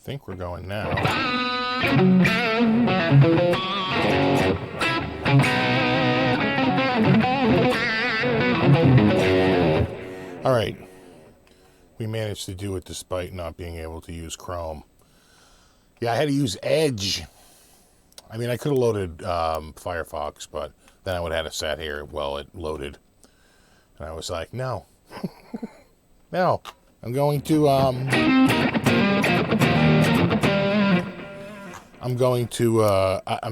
think we're going now. All right. We managed to do it despite not being able to use Chrome. Yeah, I had to use Edge. I mean, I could have loaded Firefox, but then I would have had to sat here while it loaded. And I was like, no. No. I'm going to, I'm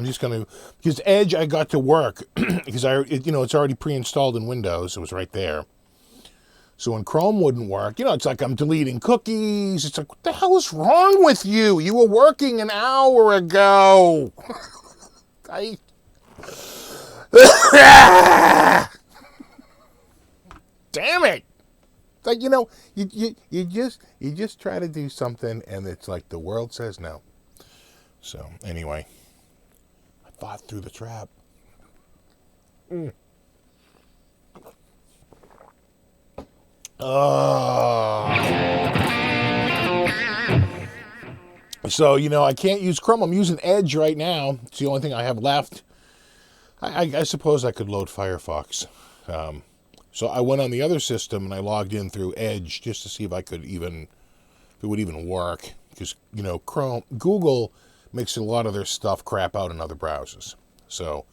just going to, because Edge I got to work, because it's already pre-installed in Windows. It was right there. So when Chrome wouldn't work, it's like I'm deleting cookies. It's like, what the hell is wrong with you? You were working an hour ago. Damn it. Like, you just try to do something and it's like the world says no. So anyway, I fought through the trap. So, I can't use Chrome. I'm using Edge right now. It's the only thing I have left. I suppose I could load Firefox. So I went on the other system and I logged in through Edge just to see if it would even work. Because, Google makes a lot of their stuff crap out in other browsers. So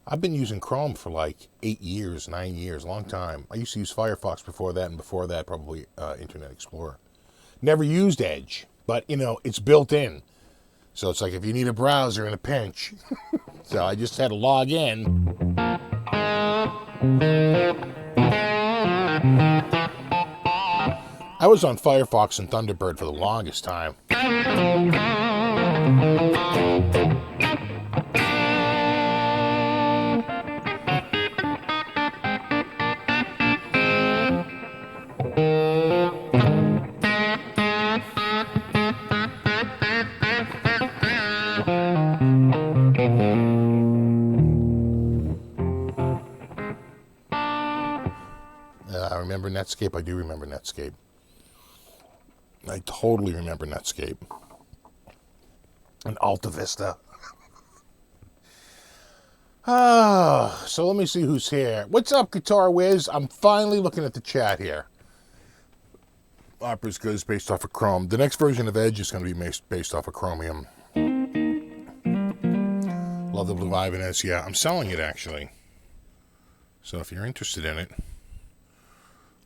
I've been using Chrome for like 8 years, 9 years, long time. I used to use Firefox before that, and before that probably Internet Explorer. Never used Edge, but it's built in. So it's like if you need a browser in a pinch. So I just had to log in. I was on Firefox and Thunderbird for the longest time. I remember Netscape. I do remember Netscape. I totally remember Netscape. And Alta Vista. So let me see who's here. What's up, Guitar Wiz? I'm finally looking at the chat here. Opera's good is based off of Chrome. The next version of Edge is going to be based off of Chromium. Love the Blue Ibanez. Yeah, I'm selling it actually. So if you're interested in it,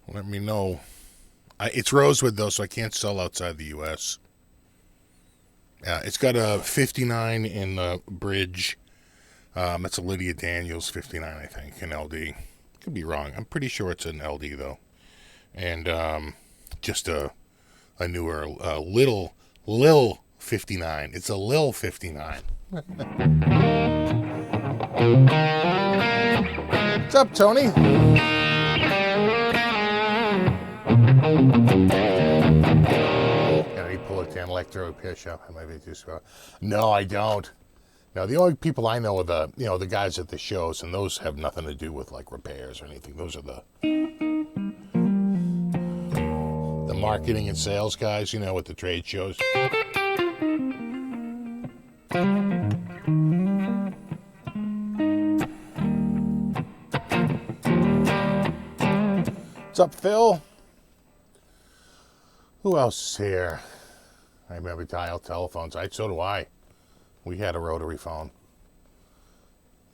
let me know. It's rosewood though, so I can't sell outside the U.S. It's got a 59 in the bridge. That's a Lydia Daniels 59, I think, an LD. Could be wrong. I'm pretty sure it's an LD though. And just a newer Lil 59. It's a Lil 59. What's up, Tony? Can I pull it down electro pitch up? No, I don't. No, the only people I know are the guys at the shows, and those have nothing to do with like repairs or anything. Those are the marketing and sales guys, with the trade shows. What's up, Phil? Who else is here? I remember dial telephones. So do I. We had a rotary phone.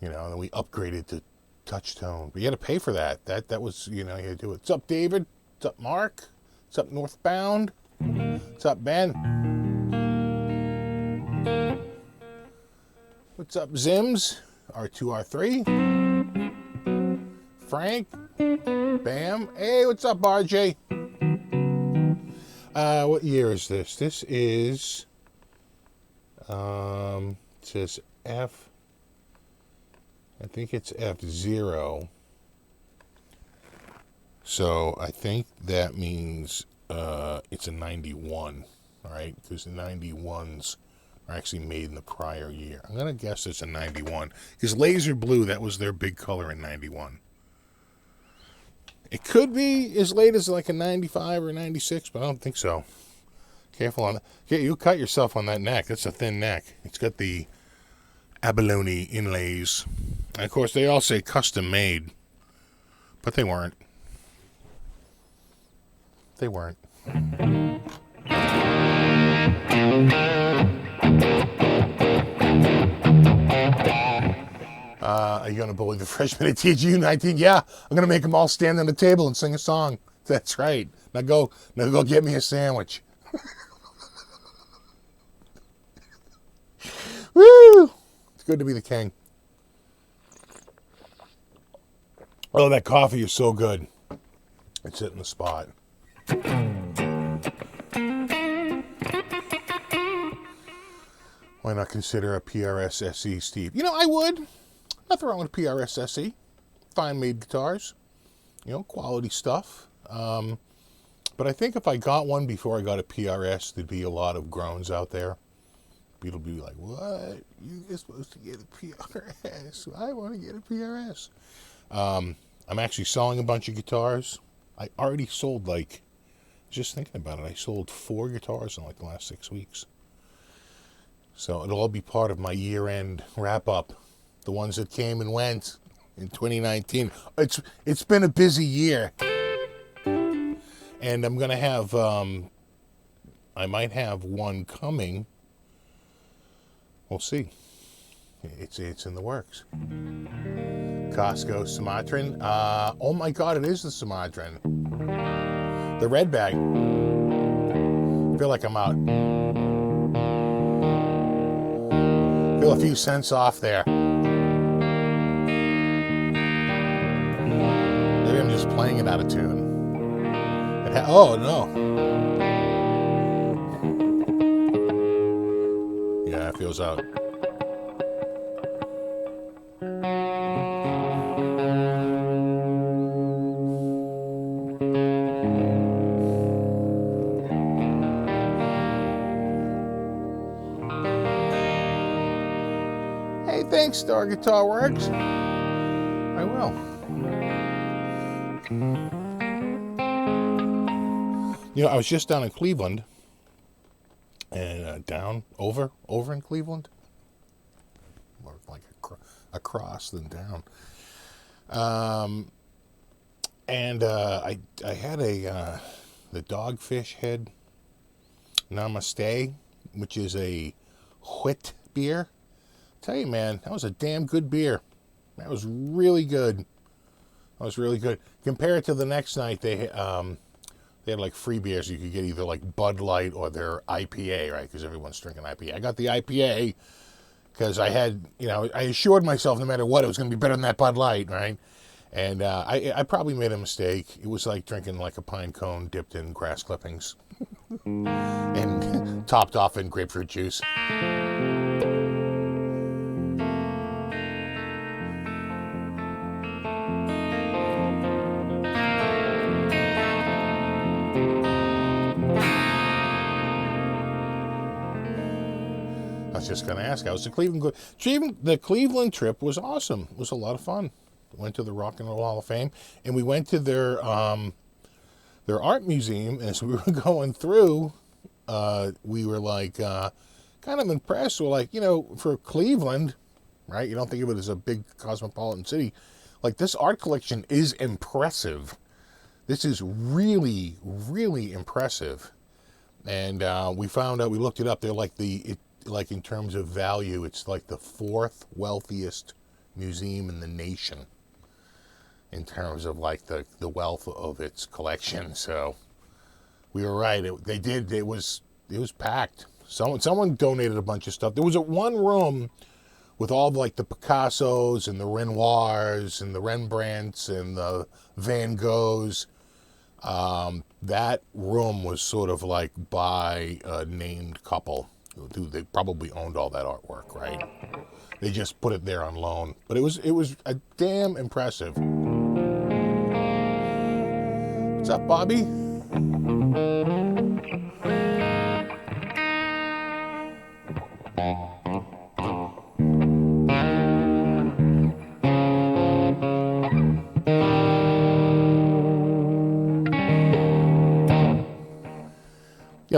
And then we upgraded to touch tone. But you had to pay for that. That was, you had to do it. What's up, David? What's up, Mark? What's up, Northbound? What's up, Ben? What's up, Zims? R2, R3? Frank? Bam. Hey, what's up, RJ? What year is this? This is, it says F, I think it's F0. So I think that means it's a 91, all right? Because the 91s are actually made in the prior year. I'm going to guess it's a 91. Because laser blue, that was their big color in 91. It could be as late as like a 95 or 96, but I don't think so. Careful on that. Yeah, you cut yourself on that neck. That's a thin neck. It's got the abalone inlays. And of course, they all say custom made, but they weren't. They weren't. Are you going to bully the freshmen at TGU19? Yeah, I'm going to make them all stand on the table and sing a song. That's right. Now go get me a sandwich. Woo! It's good to be the king. Oh, that coffee is so good. It's hitting the spot. Why not consider a PRS SE, Steve? You know, I would. Nothing wrong with PRS SE. Fine made guitars. You know, quality stuff. But I think if I got one before I got a PRS, there'd be a lot of groans out there. People would be like, what? You're supposed to get a PRS. I want to get a PRS. I'm actually selling a bunch of guitars. I already sold, just thinking about it, I sold 4 guitars in the last 6 weeks. So it'll all be part of my year-end wrap-up. The ones that came and went in 2019. It's been a busy year. And I'm going to have, I might have one coming. We'll see. It's in the works. Costco Sumatran. Oh my God, it is the Sumatran. The red bag. I feel like I'm out. Feel a few cents off there. Maybe I'm just playing it out of tune. Oh no. Yeah, it feels out. Hey, thanks, Star Guitar Works. I will. You know, I was just down in Cleveland, and over in Cleveland, more like across than down. And I had the Dogfish Head Namaste, which is a wheat beer. Tell you, man, that was a damn good beer. That was really good. Compared to the next night, they had free beers. You could get either Bud Light or their IPA, right? Because everyone's drinking IPA. I got the IPA because I had, I assured myself no matter what, it was going to be better than that Bud Light, right? And I probably made a mistake. It was like drinking a pine cone dipped in grass clippings and topped off in grapefruit juice. I was just going to ask. I was to Cleveland. The Cleveland trip was awesome. It was a lot of fun. Went to the Rock and Roll Hall of Fame, and we went to their art museum. And as we were going through, we were kind of impressed. We're for Cleveland, right? You don't think of it as a big cosmopolitan city. This art collection is impressive. This is really, really impressive. And we found out. We looked it up. They're in terms of value, it's the 4th wealthiest museum in the nation in terms of the wealth of its collection. So we were right. It was packed. Someone donated a bunch of stuff. There was one room with all the Picassos and the Renoirs and the Rembrandts and the Van Goghs. That room was sort of by a named couple. They probably owned all that artwork, right? They just put it there on loan. But it was a damn impressive. What's up, Bobby?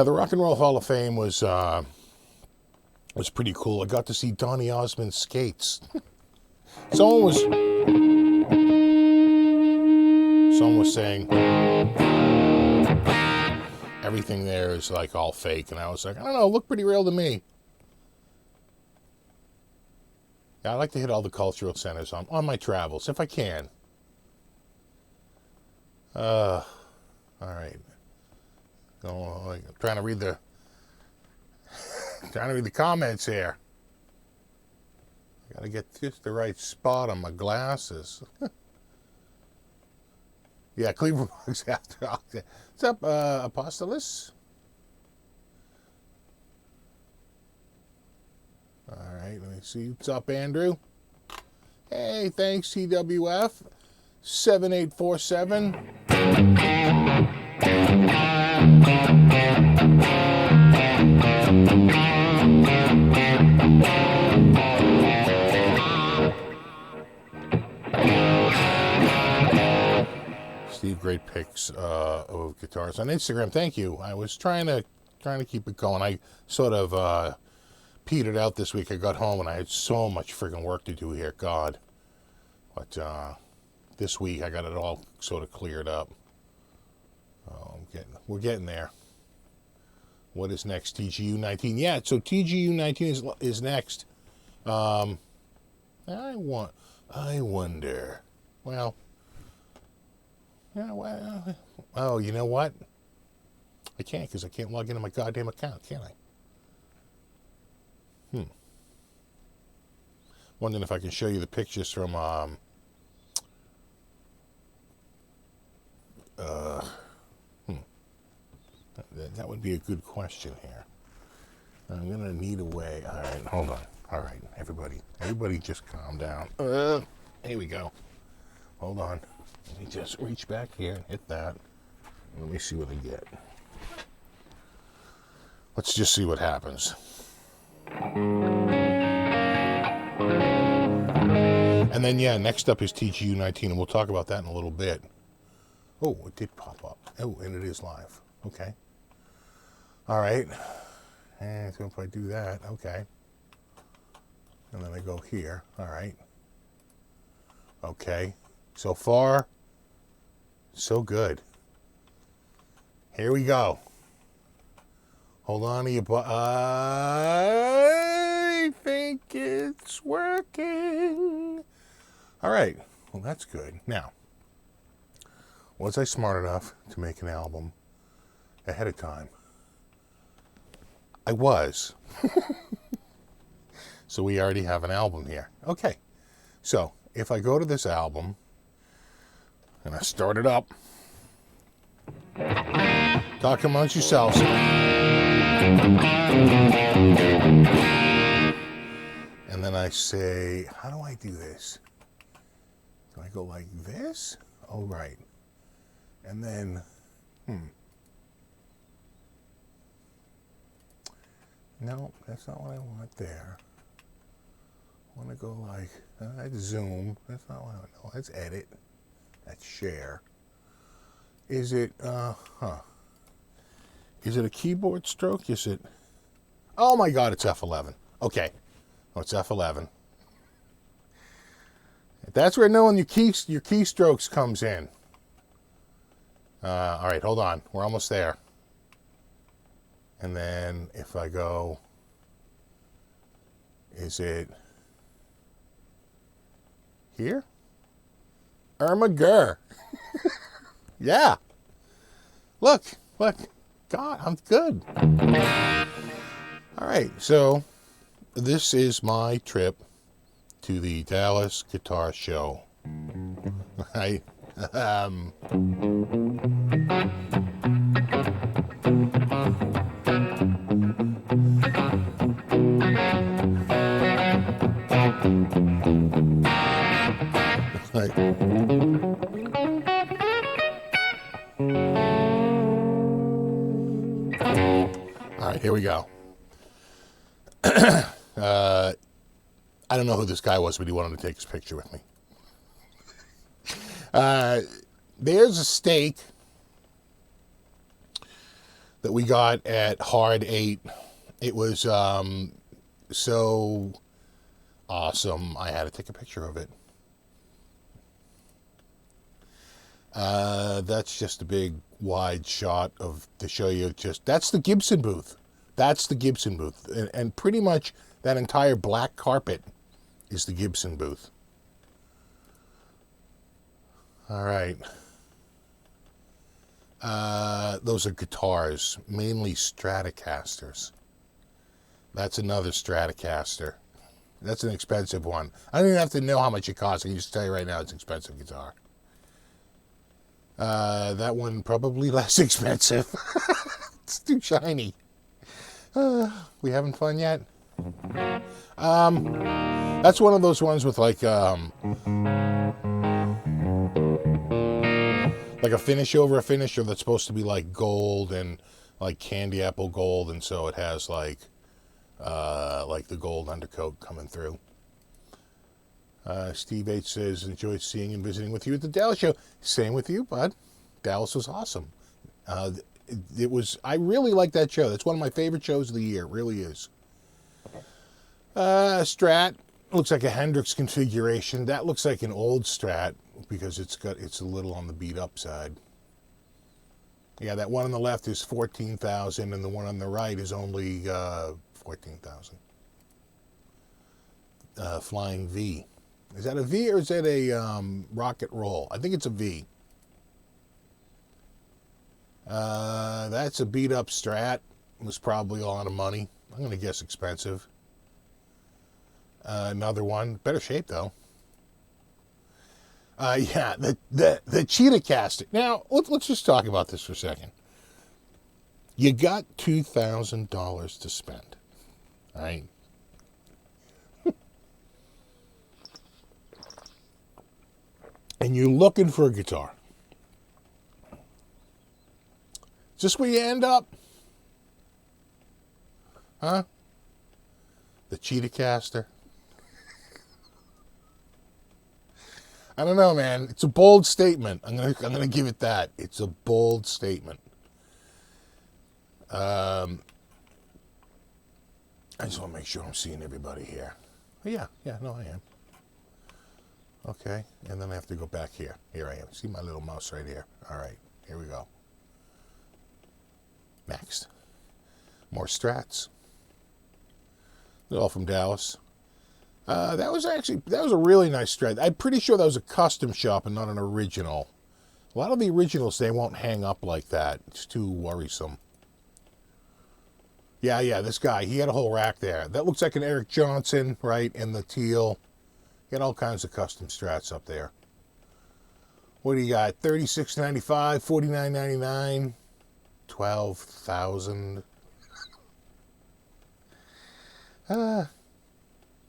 Yeah, the Rock and Roll Hall of Fame was pretty cool. I got to see Donny Osmond's skates. Someone was saying everything there is like all fake, and I was like, I don't know, it looked pretty real to me. Yeah, I like to hit all the cultural centers on my travels if I can. All right. I'm trying to read the comments here. Got to get just the right spot on my glasses. Yeah, Cleveland Bugs after all. What's up, Apostolos? All right, let me see. What's up, Andrew? Hey, thanks, TWF. 7847. Steve, great pics of guitars on Instagram. Thank you. I was trying to keep it going. I sort of petered out this week. I got home and I had so much friggin' work to do here. God, but this week I got it all sort of cleared up. We're getting there. What is next? TGU19. Yeah, so TGU19 is next. I wonder. Well. Yeah, well, oh, you know what? I can't because I can't log into my goddamn account, can I? Wondering if I can show you the pictures from, that would be a good question here. I'm going to need a way. All right, hold on. All right, everybody just calm down. Here we go. Hold on. Let me just reach back here and hit that. Let me see what I get. Let's just see what happens. And then, yeah, next up is TGU19, and we'll talk about that in a little bit. Oh, it did pop up. Oh, and it is live. Okay. All right. And so if I do that, okay. And then I go here. All right. Okay. So far, so good. Here we go. Hold on to your I think it's working. All right. Well, that's good. Now, was I smart enough to make an album ahead of time? I was. So we already have an album here. Okay. So if I go to this album and I start it up, talk amongst yourselves. And then I say, how do I do this? Do I go like this? Oh, right. And then, no, that's not what I want there. I want to go like, that's zoom. That's not what I want. No, that's edit. That's share. Is it, Is it a keyboard stroke? Is it, oh my God, it's F11. Okay. Oh, it's F11. That's where knowing your keystrokes comes in. All right, hold on. We're almost there. And then if I go, is it here? Irma Gurr. Yeah. Look. God, I'm good. All right, so this is my trip to the Dallas Guitar Show. Right? All right, here we go. I don't know who this guy was, but he wanted to take his picture with me. There's a stake that we got at Hard 8. It was so awesome. I had to take a picture of it. That's just a big wide shot to show you that's the Gibson booth. That's the Gibson booth. And pretty much that entire black carpet is the Gibson booth. All right. Those are guitars, mainly Stratocasters. That's another Stratocaster. That's an expensive one. I don't even have to know how much it costs. I can just tell you right now it's an expensive guitar. That one probably less expensive. It's too shiny. We having fun yet? That's one of those ones with like a finish over a finisher that's supposed to be like gold and like candy apple gold, and so it has like the gold undercoat coming through. Steve H says, enjoyed seeing and visiting with you at the Dallas show. Same with you, bud. Dallas was awesome. I really like that show. That's one of my favorite shows of the year. It really is. Strat. Looks like a Hendrix configuration. That looks like an old Strat because it's a little on the beat up side. Yeah, that one on the left is $14,000 and the one on the right is only $14,000. Flying V. Is that a V or is that a rocket roll? I think it's a V. That's a beat up Strat. It was probably a lot of money. I'm going to guess expensive. Another one. Better shape though. Yeah, the Cheetah Caster. Now, let's just talk about this for a second. You got $2,000 to spend. All right? And you're looking for a guitar. Is this where you end up? Huh? The Cheetah Caster? I don't know, man. It's a bold statement. I'm gonna give it that. It's a bold statement. I just want to make sure I'm seeing everybody here. Yeah, no, I am. Okay, and then I have to go back here. Here I am. See my little mouse right here. All right, here we go. Next. More Strats. They're all from Dallas. That was a really nice Strat. I'm pretty sure that was a custom shop and not an original. A lot of the originals, they won't hang up like that. It's too worrisome. Yeah, this guy, he had a whole rack there. That looks like an Eric Johnson, right, in the teal. He had all kinds of custom Strats up there. What do you got? $36.95, $49.99, $12,000.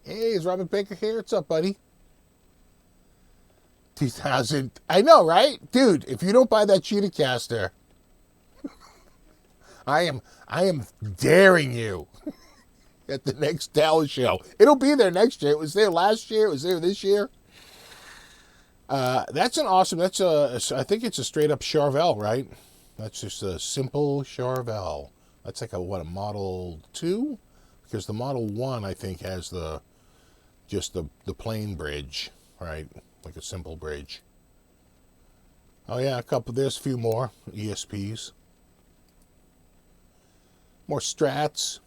Hey, is Robert Baker here? What's up, buddy? 2000. I know, right? Dude, if you don't buy that Cheetah Caster, I am daring you at the next Dallas show. It'll be there next year. It was there last year. It was there this year. That's an awesome, I think it's a straight up Charvel, right? That's just a simple Charvel. That's like a Model 2? Because the Model 1, I think, has just the plain bridge, right? Like a simple bridge. Oh yeah, there's a few more ESPs. More Strats.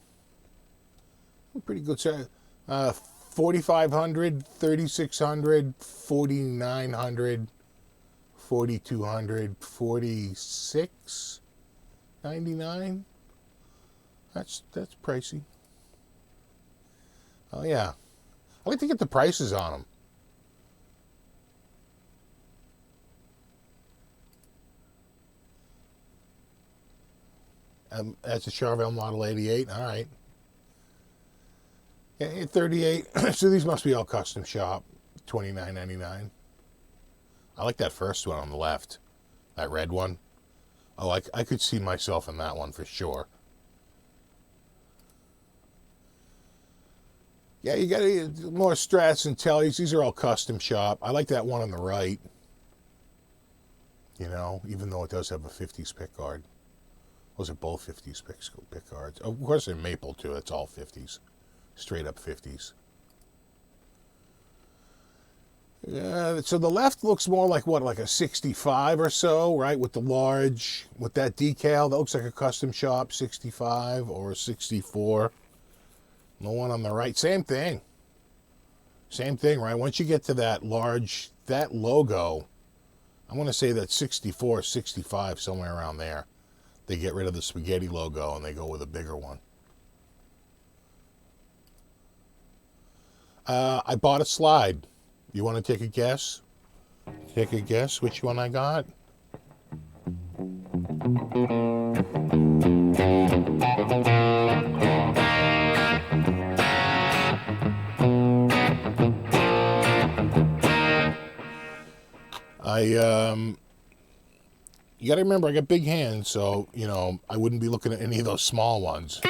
Pretty good set. 4,500, 3,600, 4,900, 4,200, 4,699. That's pricey. Oh yeah, I like to get the prices on them. That's a Charvel Model 88. All right. Yeah, 38. So these must be all custom shop. $29.99. I like that first one on the left. That red one. Oh, I could see myself in that one for sure. Yeah, you got more Strats and Tellys. These are all custom shop. I like that one on the right. You know, even though it does have a 50s pick guard. Those are both 50s pick cards. Of course, they're maple too. It's all 50s, straight up 50s. So the left looks more like what, like a 65 or so, right? With the large, with that decal, that looks like a custom shop 65 or a 64. The one on the right, same thing. Same thing, right? Once you get to that large, that logo, I want to say that 64, 65, somewhere around there. They get rid of the spaghetti logo and they go with a bigger one. I bought a slide. You want to take a guess? Take a guess which one I got? You got to remember, I got big hands, so, you know, I wouldn't be looking at any of those small ones.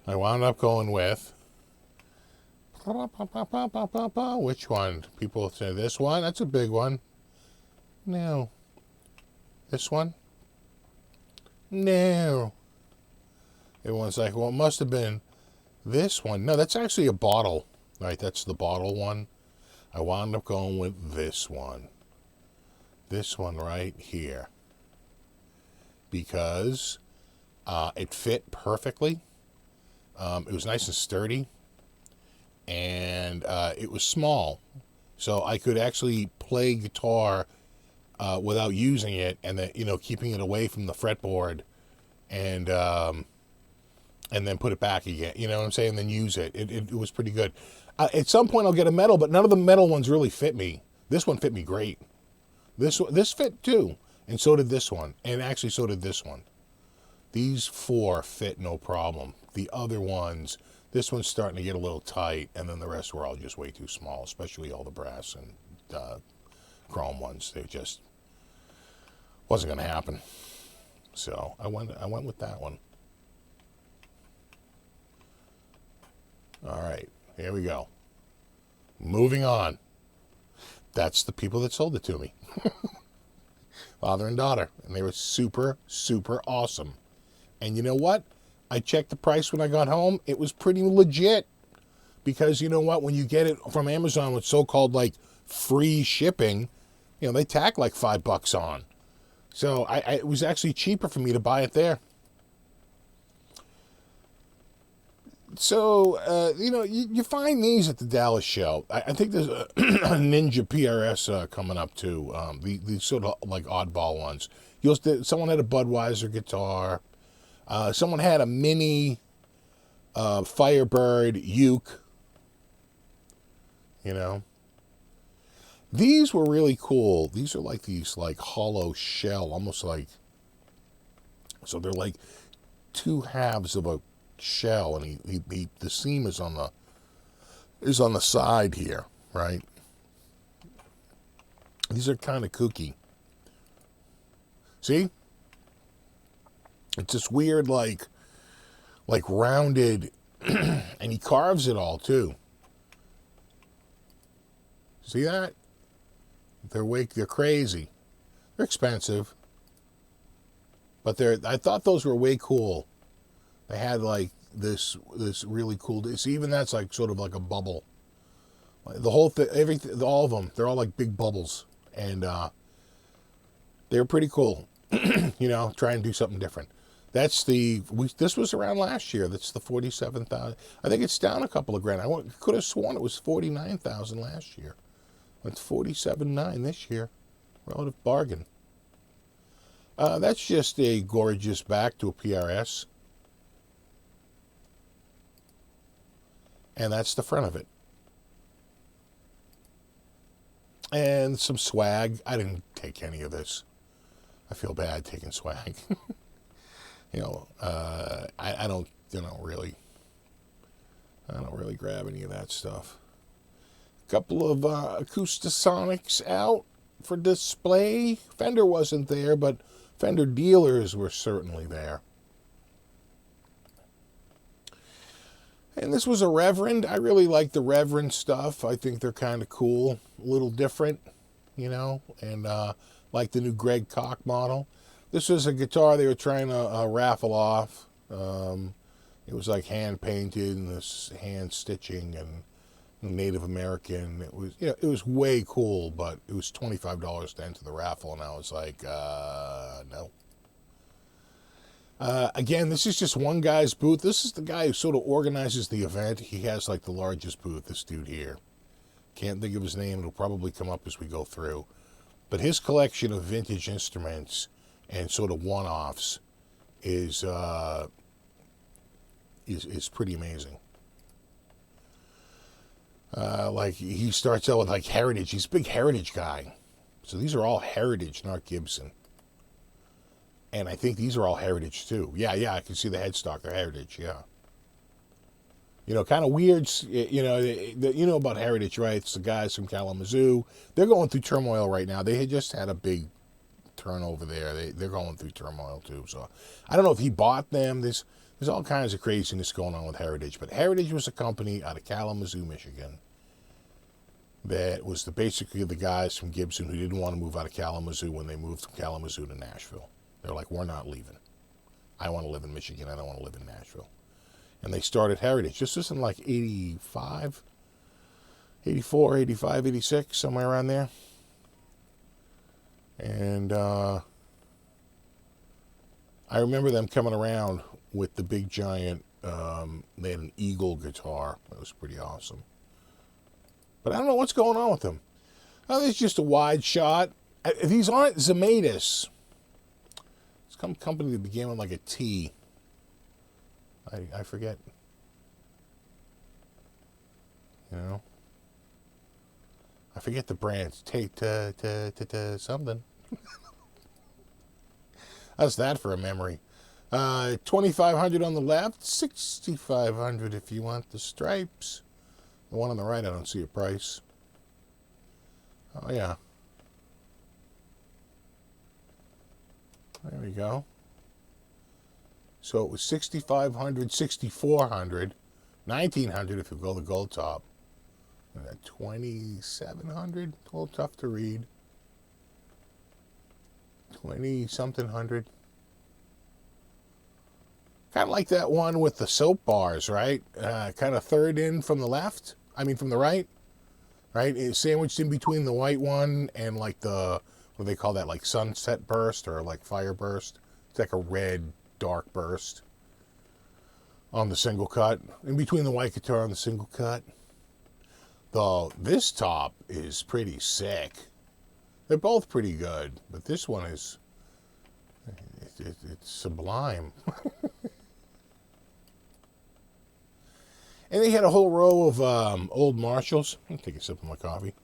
I wound up going with, which one? People say this one, that's a big one. No. This one? No. Everyone's like, well, it must have been this one. No, that's actually a bottle. Right, that's the bottle one. I wound up going with this one. This one right here. Because it fit perfectly. It was nice and sturdy. And it was small. So I could actually play guitar without using it, and then, you know, keeping it away from the fretboard, and then put it back again. You know what I'm saying? And then use it. It was pretty good. At some point, I'll get a metal, but none of the metal ones really fit me. This one fit me great. This fit too, and so did this one, and actually so did this one. These four fit no problem. The other ones, this one's starting to get a little tight, and then the rest were all just way too small, especially all the brass and chrome ones. They just wasn't going to happen. So I went with that one. All right, here we go. Moving on. That's the people that sold it to me. Father and daughter. And they were super, super awesome. And you know what? I checked the price when I got home. It was pretty legit. Because you know what? When you get it from Amazon with so-called like free shipping, you know, they tack like $5 on. So it was actually cheaper for me to buy it there. So, you know, you find these at the Dallas show. I think there's a Ninja PRS coming up too. These sort of like oddball ones. Someone had a Budweiser guitar. Someone had a mini Firebird uke. You know. These were really cool. These are like these like hollow shell, almost like, so they're like two halves of a shell, and the seam is on the side here, right? These are kind of kooky. See? It's this weird like rounded, and he carves it all too. See that? They're crazy. They're expensive. But I thought those were way cool. They had like this really cool, so even that's like sort of like a bubble. The whole thing, everything, all of them, they're all like big bubbles. And they're pretty cool. You know, try and do something different. This was around last year. That's the 47,000. I think it's down a couple of grand. I could have sworn it was 49,000 last year. It's 47.9 this year. Relative bargain. That's just a gorgeous back to a PRS. And that's the front of it. And some swag. I didn't take any of this. I feel bad taking swag. You know, I don't really grab any of that stuff. Couple of Acoustasonics out for display. Fender wasn't there, but Fender dealers were certainly there. And this was a Reverend. I really like the Reverend stuff. I think they're kind of cool, a little different, you know, and like the new Greg Koch model. This was a guitar they were trying to raffle off. It was like hand painted and this hand stitching and Native American. It was, you know, it was way cool, but it was $25 to enter the raffle, and I was like, no. Again, this is just one guy's booth. This is the guy who sort of organizes the event. He has like the largest booth, this dude here. Can't think of his name. It'll probably come up as we go through. But his collection of vintage instruments and sort of one-offs is pretty amazing. Like he starts out with like Heritage. He's a big Heritage guy. So these are all Heritage, not Gibson. And I think these are all Heritage too. Yeah, I can see the headstock. They're Heritage, yeah. You know, kind of weird. You know, you know about Heritage, right? It's the guys from Kalamazoo. They're going through turmoil right now. They had just had a big turnover there. They're going through turmoil too. So I don't know if he bought them. There's all kinds of craziness going on with Heritage. But Heritage was a company out of Kalamazoo, Michigan, that was basically the guys from Gibson who didn't want to move out of Kalamazoo when they moved from Kalamazoo to Nashville. They're like, we're not leaving. I want to live in Michigan. I don't want to live in Nashville. And they started Heritage. This was in like 85, 84, 85, 86, somewhere around there. And I remember them coming around with the big giant, they had an Eagle guitar. That was pretty awesome. But I don't know what's going on with them. Oh, it's just a wide shot. These aren't Zematis. It's some company that began with like a T. I forget. You know? I forget the brands. Something. How's that for a memory? 2,500 on the left, 6,500 if you want the stripes. The one on the right, I don't see a price. Oh yeah. There we go. So it was 6,500, 6,400, 1,900 if you go the gold top. And then 2,700, a little tough to read. 20-something hundred. Kind of like that one with the soap bars, right? Kind of third in from the left. I mean from the right. Right? It's sandwiched in between the white one and like the, what do they call that? Like sunset burst or like fire burst. It's like a red dark burst on the single cut. In between the white guitar and the single cut. Though this top is pretty sick. They're both pretty good, but this one is, it's sublime. And they had a whole row of old Marshalls. I'll take a sip of my coffee.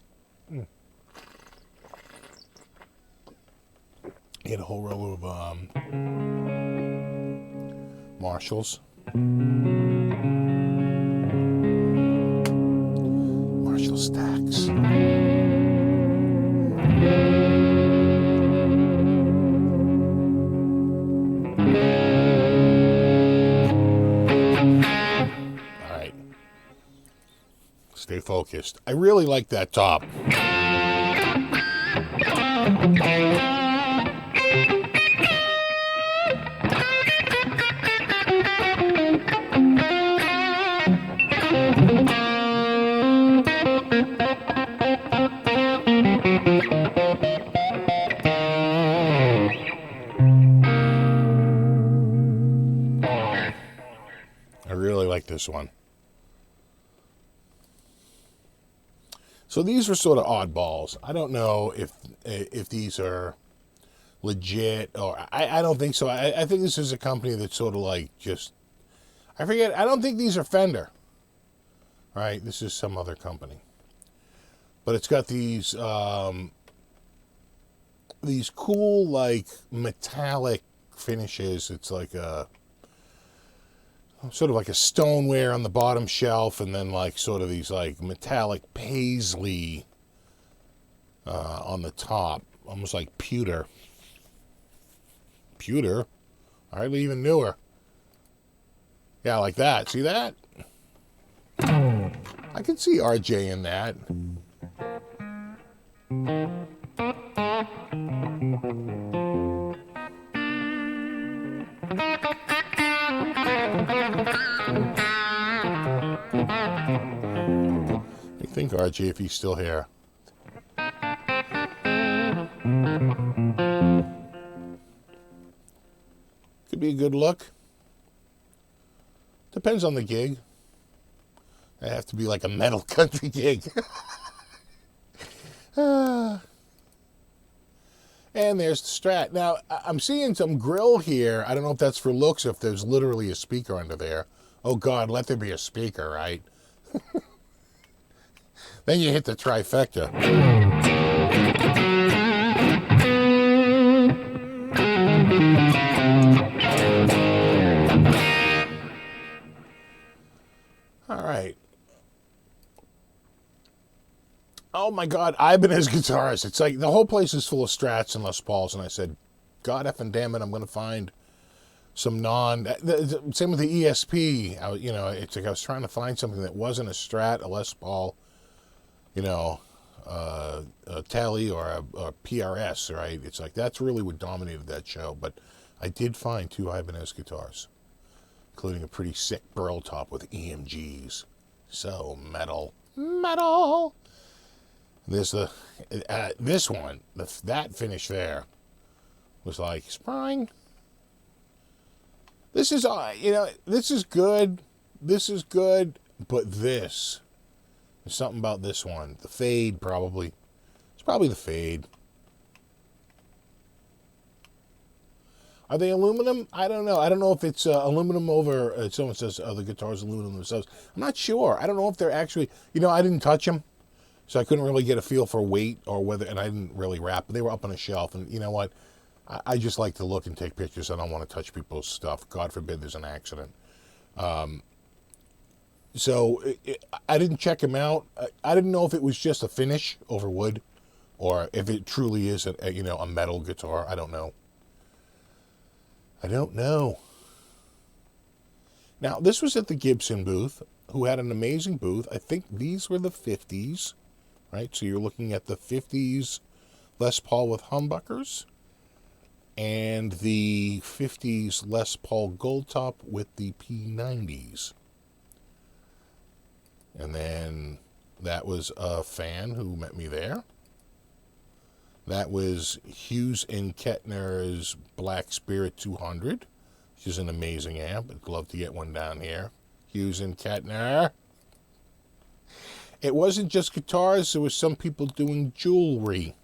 They had a whole row of Marshalls. Marshall stacks. Stay focused. I really like that top. I really like this one. So these were sort of oddballs. I don't know if these are legit or I don't think so. I think this is a company that's sort of like just, I forget. I don't think these are Fender. Right? This is some other company. But it's got these cool like metallic finishes. It's like a sort of like a stoneware on the bottom shelf, and then like sort of these like metallic paisley on the top, almost like pewter. Pewter? I hardly even knew her. Yeah, like that. See that? I can see RJ in that. I think RJ, if he's still here. Could be a good look. Depends on the gig. I have to be like a metal country gig. And there's the Strat. Now, I'm seeing some grill here. I don't know if that's for looks, if there's literally a speaker under there. Oh, God, let there be a speaker, right? Then you hit the trifecta. All right. Oh my God, Ibanez guitars. It's like the whole place is full of Strats and Les Pauls, and I said, God effing damn it, I'm going to find some same with the ESP. It's like I was trying to find something that wasn't a Strat, a Les Paul, a Tele or a PRS, right? It's like that's really what dominated that show. But I did find 2 Ibanez guitars, including a pretty sick burl top with EMGs. So metal. There's this one, that finish there was like, spring. This is, this is good. This is good, but there's something about this one. The fade, probably. It's probably the fade. Are they aluminum? I don't know. I don't know if it's aluminum over, someone says the guitar's aluminum themselves. I'm not sure. I don't know if they're actually, I didn't touch them. So I couldn't really get a feel for weight or whether, and I didn't really wrap. They were up on a shelf, and you know what? I just like to look and take pictures. I don't want to touch people's stuff. God forbid there's an accident. So I didn't check them out. I didn't know if it was just a finish over wood, or if it truly is a metal guitar. I don't know. Now this was at the Gibson booth, who had an amazing booth. I think these were the 50s. Right, so you're looking at the 50s Les Paul with humbuckers and the 50s Les Paul Gold Top with the P90s. And then that was a fan who met me there. That was Hughes and Kettner's Black Spirit 200, which is an amazing amp. I'd love to get one down here. Hughes and Kettner. It wasn't just guitars. There was some people doing jewelry.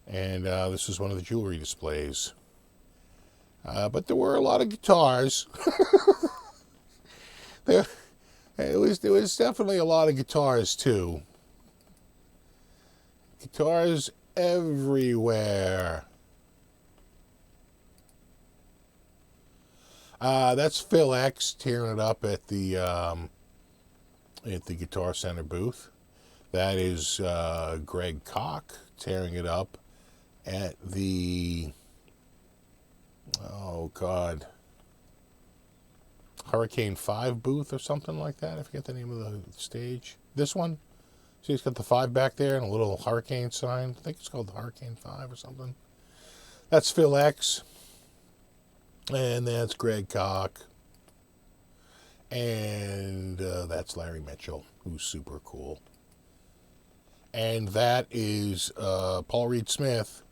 And this was one of the jewelry displays. But there were a lot of guitars. There was definitely a lot of guitars, too. Guitars everywhere. That's Phil X tearing it up at the Guitar Center booth. That is Greg Koch tearing it up at the, Hurricane 5 booth or something like that. I forget the name of the stage. This one. See, it's got the 5 back there and a little hurricane sign. I think it's called the Hurricane 5 or something. That's Phil X. And that's Greg Koch. And that's Larry Mitchell, who's super cool. And that is Paul Reed Smith,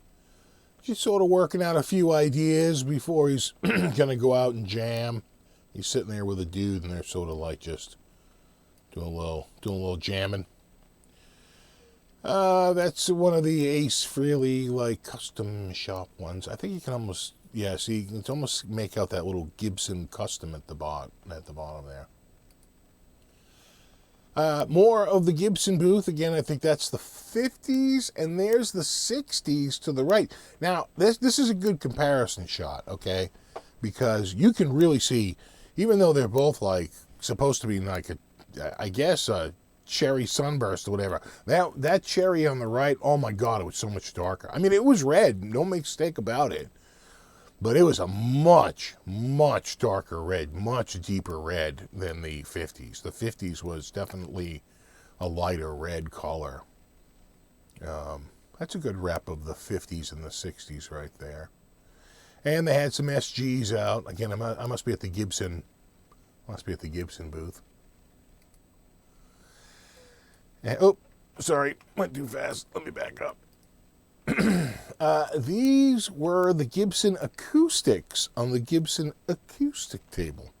just sort of working out a few ideas before he's going to go out and jam. He's sitting there with a dude, and they're sort of like just doing a little jamming. That's one of the Ace Frehley like custom shop ones. I think you can almost, see, you can almost make out that little Gibson custom at the bottom there. More of the Gibson booth. Again, I think that's the 50s, and there's the 60s to the right. Now, this is a good comparison shot, okay? Because you can really see, even though they're both like supposed to be like a cherry sunburst or whatever. That cherry on the right, oh my God, it was so much darker. I mean, it was red, no mistake about it. But it was a much, much darker red, much deeper red than the 50s. The 50s was definitely a lighter red color. That's a good rep of the 50s and the 60s right there. And they had some SGs out. Again, I must be at the Gibson. Must be at the Gibson booth. And, oh, sorry, went too fast. Let me back up. These were the Gibson acoustics on the Gibson acoustic table.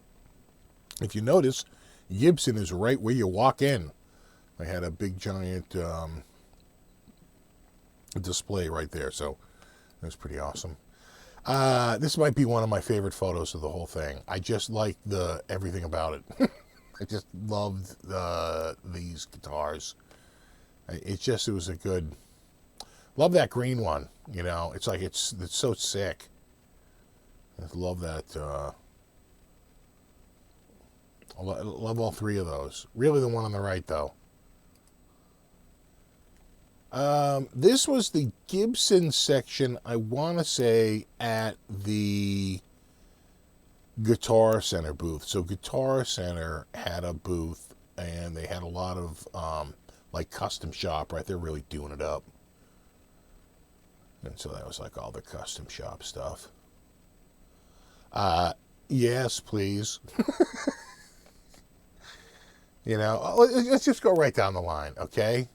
If you notice, Gibson is right where you walk in. They had a big giant display right there, so it was pretty awesome. This might be one of my favorite photos of the whole thing. I just like everything about it. I just loved these guitars. It was a good. Love that green one. You know, it's like it's so sick. I love that. I love all three of those. Really, the one on the right though. This was the Gibson section, I want to say, at the Guitar Center booth. So Guitar Center had a booth, and they had a lot of, like, custom shop, right? They're really doing it up. And so that was, like, all the custom shop stuff. Yes, please. You know, let's just go right down the line, okay?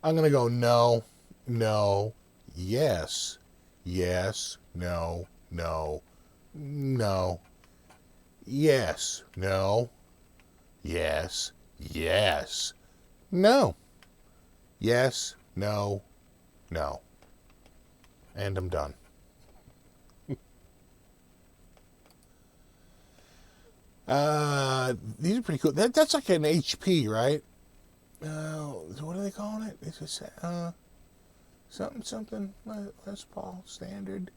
I'm going to go no, no, yes, yes, no, no, no, yes, no, yes, yes, no, yes, no, no. And I'm done. These are pretty cool. That's like an HP, right? What are they calling it? It's just something Les Paul standard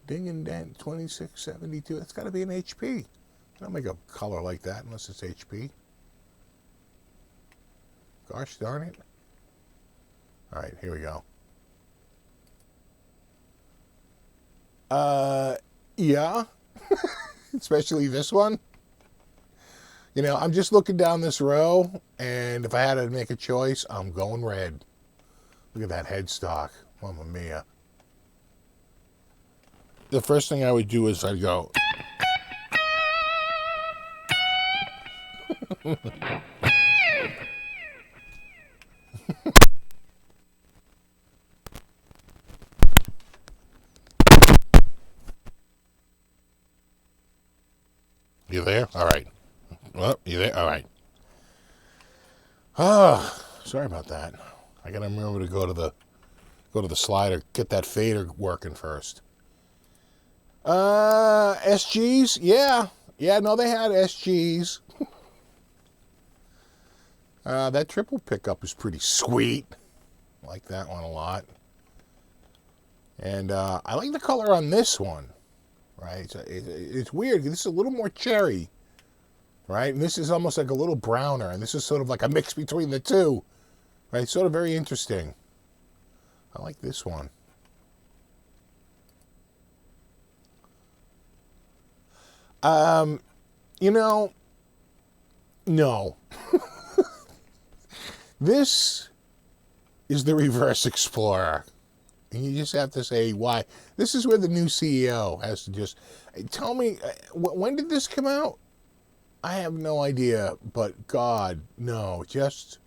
ding and dent 2672. It's got to be an HP. I don't make a color like that unless it's HP. Gosh darn it! All right, here we go. Yeah, especially this one. You know, I'm just looking down this row, and if I had to make a choice, I'm going red. Look at that headstock. Mamma mia. The first thing I would do is I'd go... You there? All right. Well, you there? All right. Sorry about that. I gotta remember to go to the slider, get that fader working first. SGs, yeah. No, they had SGs. That triple pickup is pretty sweet. I like that one a lot. And I like the color on this one. Right, it's weird. This is a little more cherry, right? And this is almost like a little browner, and this is sort of like a mix between the two, right? Sort of very interesting. I like this one. You know, no. This is the Reverse Explorer. And you just have to say why. This is where the new CEO has to just tell me, when did this come out? I have no idea, but God, no, just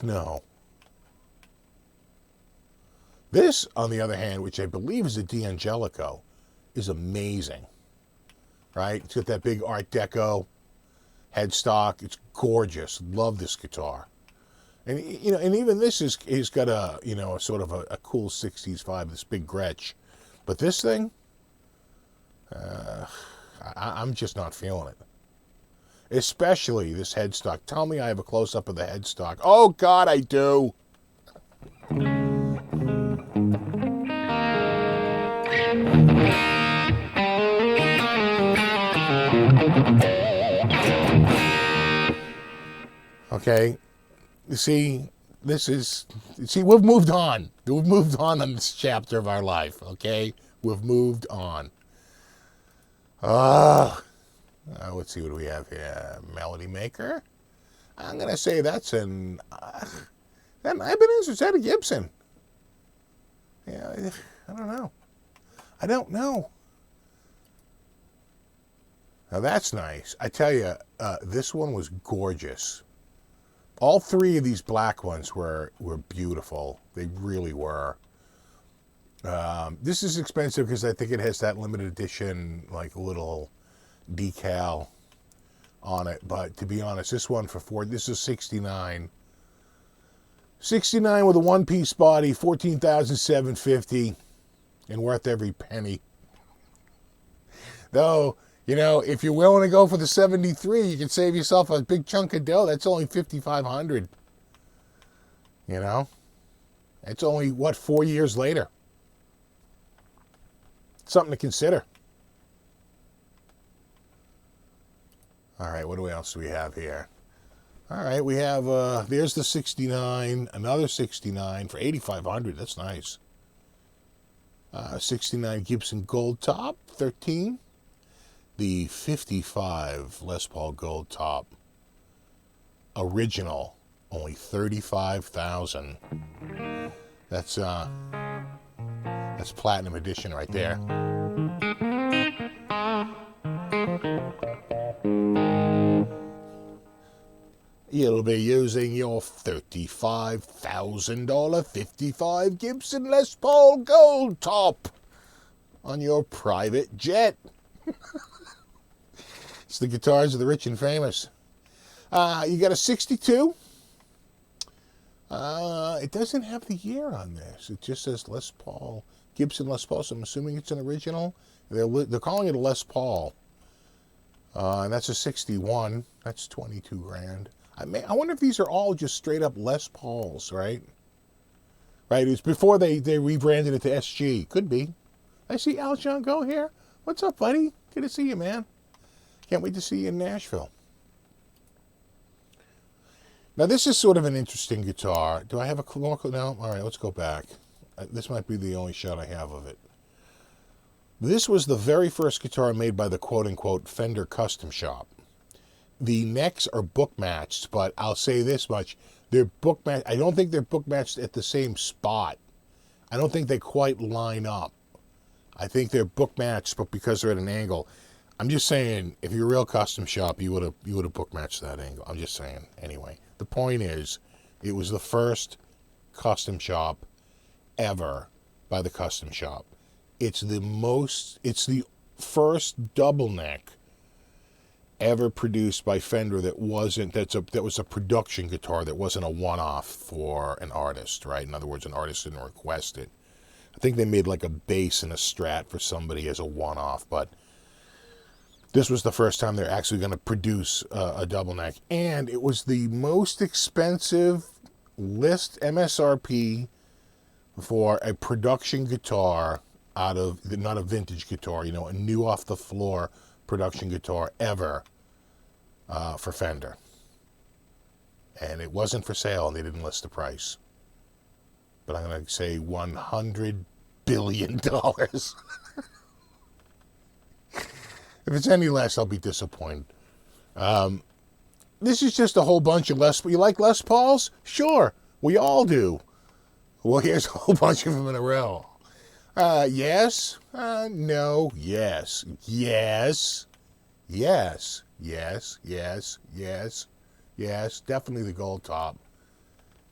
no. This, on the other hand, which I believe is a D'Angelico, is amazing, right? It's got that big Art Deco headstock. It's gorgeous. Love this guitar. And, you know, and even this is got a, you know, a sort of a cool 60s vibe, this big Gretsch. But this thing, I'm just not feeling it. Especially this headstock. Tell me I have a close-up of the headstock. Oh, God, I do. Okay. You see, we've moved on. We've moved on this chapter of our life, okay? We've moved on. Let's see what we have here. Melody Maker. I'm going to say that's an Ebenezer. Is that a Gibson? Yeah, I don't know. I don't know. Now that's nice. I tell you, this one was gorgeous. All three of these black ones were beautiful. They really were. This is expensive because I think it has that limited edition, like, little decal on it. But to be honest, this one for Ford, this is 69. 69 with a one-piece body, $14,750, and worth every penny. Though, you know, if you're willing to go for the 73, you can save yourself a big chunk of dough. That's only $5,500. You know? It's only, 4 years later? Something to consider. All right, what else do we have here? All right, we have, there's the 69, another 69 for $8,500. That's nice. 69 Gibson Gold Top, 13. The 55 Les Paul Gold Top, original, only $35,000. That's platinum edition right there. You'll be using your $35,000 55 Gibson Les Paul Gold Top on your private jet. It's the guitars of the rich and famous. You got a 62. It doesn't have the year on this. It just says Les Paul, Gibson Les Paul, so I'm assuming it's an original. They're calling it a Les Paul. And that's a 61. That's 22 grand. I wonder if these are all just straight up Les Pauls, right? Right, it was before they rebranded it to SG. Could be. I see Al John Go here. What's up, buddy? Good to see you, man. Can't wait to see you in Nashville. Now, this is sort of an interesting guitar. Do I have a more? No? All right, let's go back. This might be the only shot I have of it. This was the very first guitar made by the quote-unquote Fender Custom Shop. The necks are book-matched, but I'll say this much. They're book-matched. I don't think they're book-matched at the same spot. I don't think they quite line up. I think they're book-matched, but because they're at an angle. I'm just saying, if you're a real custom shop, you would have book-matched that angle. I'm just saying. Anyway, the point is, it was the first custom shop ever by the custom shop. It's the first double neck ever produced by Fender that was a production guitar, that wasn't a one-off for an artist, right? In other words, an artist didn't request it. I think they made like a bass and a Strat for somebody as a one-off, but this was the first time they're actually going to produce a double neck. And it was the most expensive list MSRP for a production guitar not a vintage guitar, a new off-the-floor production guitar ever for Fender. And it wasn't for sale, and they didn't list the price. But I'm going to say $100 billion. If it's any less, I'll be disappointed. This is just a whole bunch of Les Pauls. You like Les Pauls? Sure, we all do. Well, here's a whole bunch of them in a row. Yes. No. Yes. Yes. Yes. Yes. Yes. Yes. Yes. Definitely the gold top.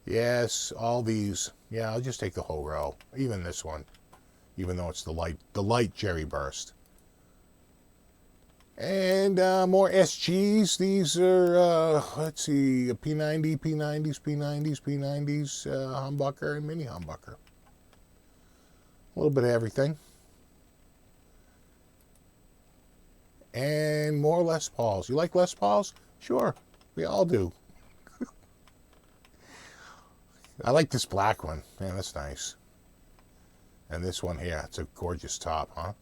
Yes. All these. Yeah, I'll just take the whole row. Even this one. Even though it's the light Jerry Burst. And more SGs. These are, let's see, P90, P90s, P90s, P90s, humbucker, and mini humbucker. A little bit of everything. And more Les Pauls. You like Les Pauls? Sure, we all do. I like this black one. Man, that's nice. And this one here, it's a gorgeous top, huh?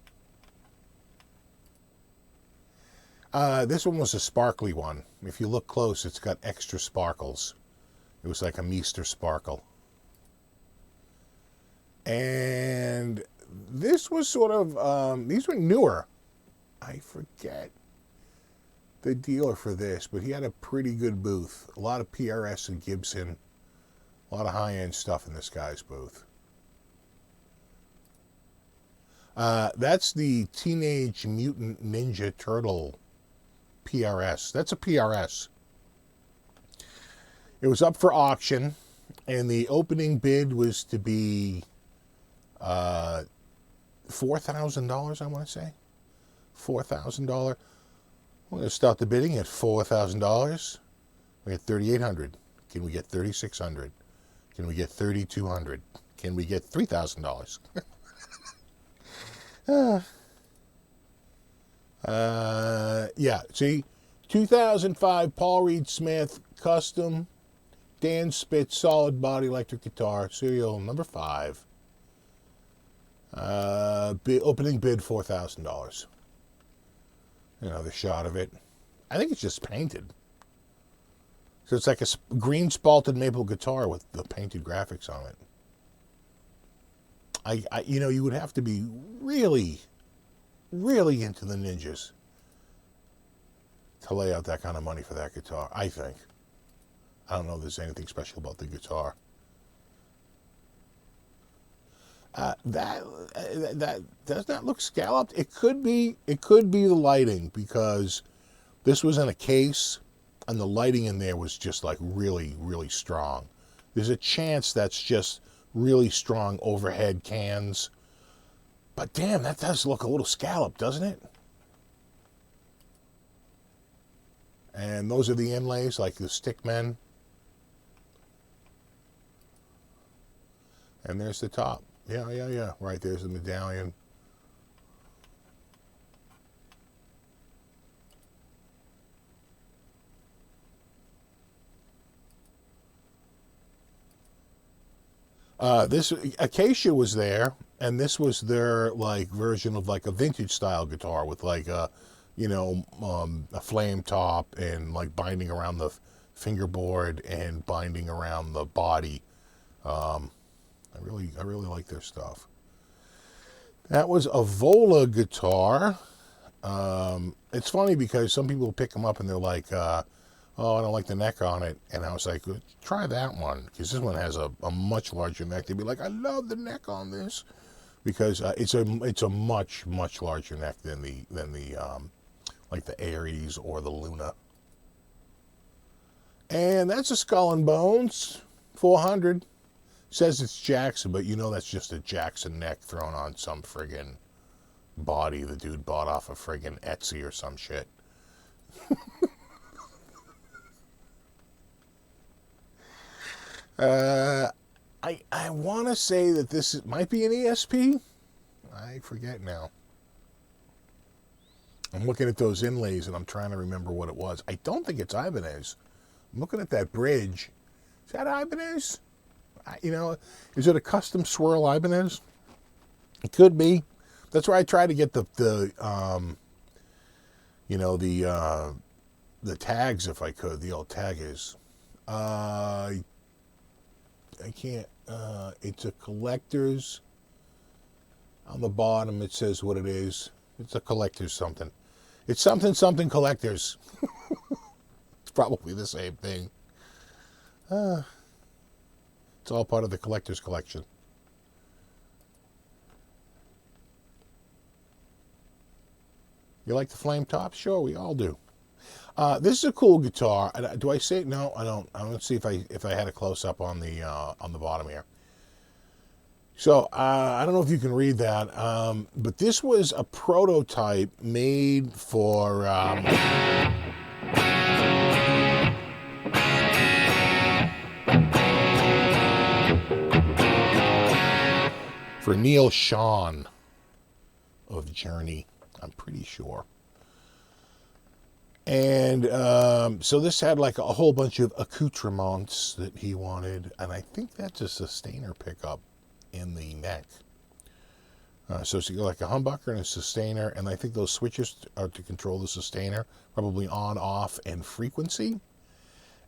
This one was a sparkly one. If you look close, it's got extra sparkles. It was like a Meester sparkle. And this was sort of, these were newer. I forget the dealer for this, but he had a pretty good booth. A lot of PRS and Gibson. A lot of high-end stuff in this guy's booth. That's the Teenage Mutant Ninja Turtle PRS. That's a PRS. It was up for auction, and the opening bid was to be $4,000, I want to say. $4,000. We're going to start the bidding at $4,000. We get $3,800. Can we get $3,600? Can we get $3,200? Can we get $3,000? Yeah, see, 2005 Paul Reed Smith custom Dan Spitz solid body electric guitar, serial number 5. Opening bid $4,000. Another shot of it. I think it's just painted. So it's like a green spalted maple guitar with the painted graphics on it. You would have to be really, really into the ninjas to lay out that kind of money for that guitar, I think. I don't know if there's anything special about the guitar. That does not look scalloped. It could be the lighting, because this was in a case and the lighting in there was just like really, really strong. There's a chance that's just really strong overhead cans. But damn, that does look a little scalloped, doesn't it? And those are the inlays, like the stickmen. And there's the top. Yeah. Right, there's the medallion. This Acacia was there, and this was their like version of like a vintage style guitar with like a flame top and like binding around the fingerboard and binding around the body. I really like their stuff. That was a Vola guitar. It's funny because some people pick them up and they're like, oh, I don't like the neck on it. And I was like, try that one, because this one has a much larger neck. They'd be like, I love the neck on this, because it's a much, much larger neck than the like the Aries or the Luna. And that's a Skull and Bones 400. Says it's Jackson, but that's just a Jackson neck thrown on some friggin' body the dude bought off of friggin' Etsy or some shit. I want to say that this might be an ESP. I forget now. I'm looking at those inlays and I'm trying to remember what it was. I don't think it's Ibanez. I'm looking at that bridge. Is that Ibanez? Is it a custom swirl Ibanez? It could be. That's where I try to get the tags if I could. The old taggers. I can't. It's a collector's. On the bottom it says what it is. It's a collector's something. It's something collectors. It's probably the same thing. It's all part of the collector's collection. You like the flame top? Sure, we all do. This is a cool guitar. Do I say it? No, I don't. I'm going to see if I had a close up on the bottom here. So I don't know if you can read that, but this was a prototype made for. For Neil Sean of Journey, I'm pretty sure. And so this had like a whole bunch of accoutrements that he wanted, and I think that's a sustainer pickup in the neck. So it's like a humbucker and a sustainer, and I think those switches are to control the sustainer, probably on, off, and frequency.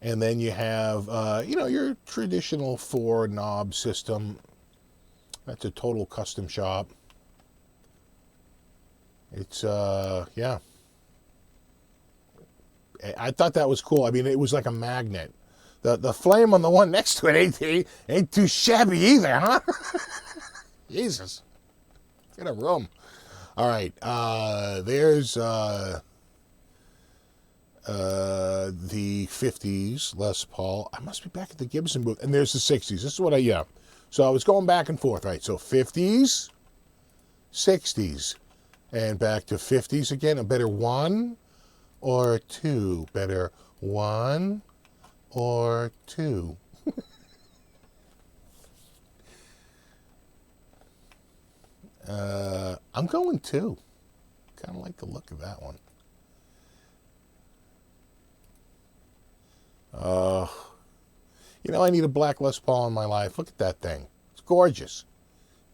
And then you have, your traditional 4-knob system. That's a total custom shop. It's, yeah. I thought that was cool. I mean, it was like a magnet. The flame on the one next to it ain't too shabby either, huh? Jesus. Get a room. All right. There's the 50s Les Paul. I must be back at the Gibson booth. And there's the 60s. This is what yeah. So I was going back and forth, right? So 50s, 60s, and back to 50s again. A better one or two? Better one or two? I'm going two. Kind of like the look of that one. I need a black Les Paul in my life. Look at that thing. It's gorgeous.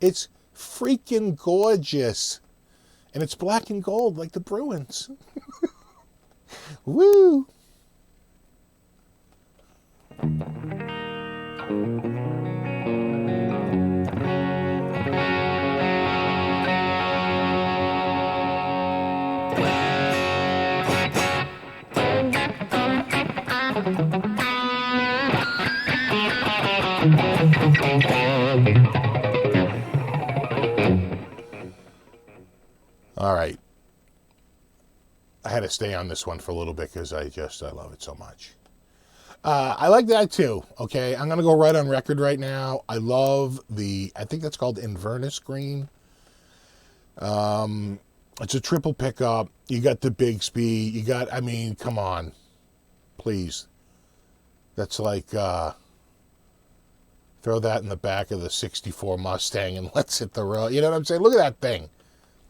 It's freaking gorgeous. And it's black and gold like the Bruins. Woo! All right. I had to stay on this one for a little bit because I love it so much. I like that too. Okay, I'm going to go right on record right now. I love I think that's called Inverness green. It's a triple pickup. You got the Bigsby. Come on. Please. That's like, throw that in the back of the 64 Mustang and let's hit the road. You know what I'm saying? Look at that thing.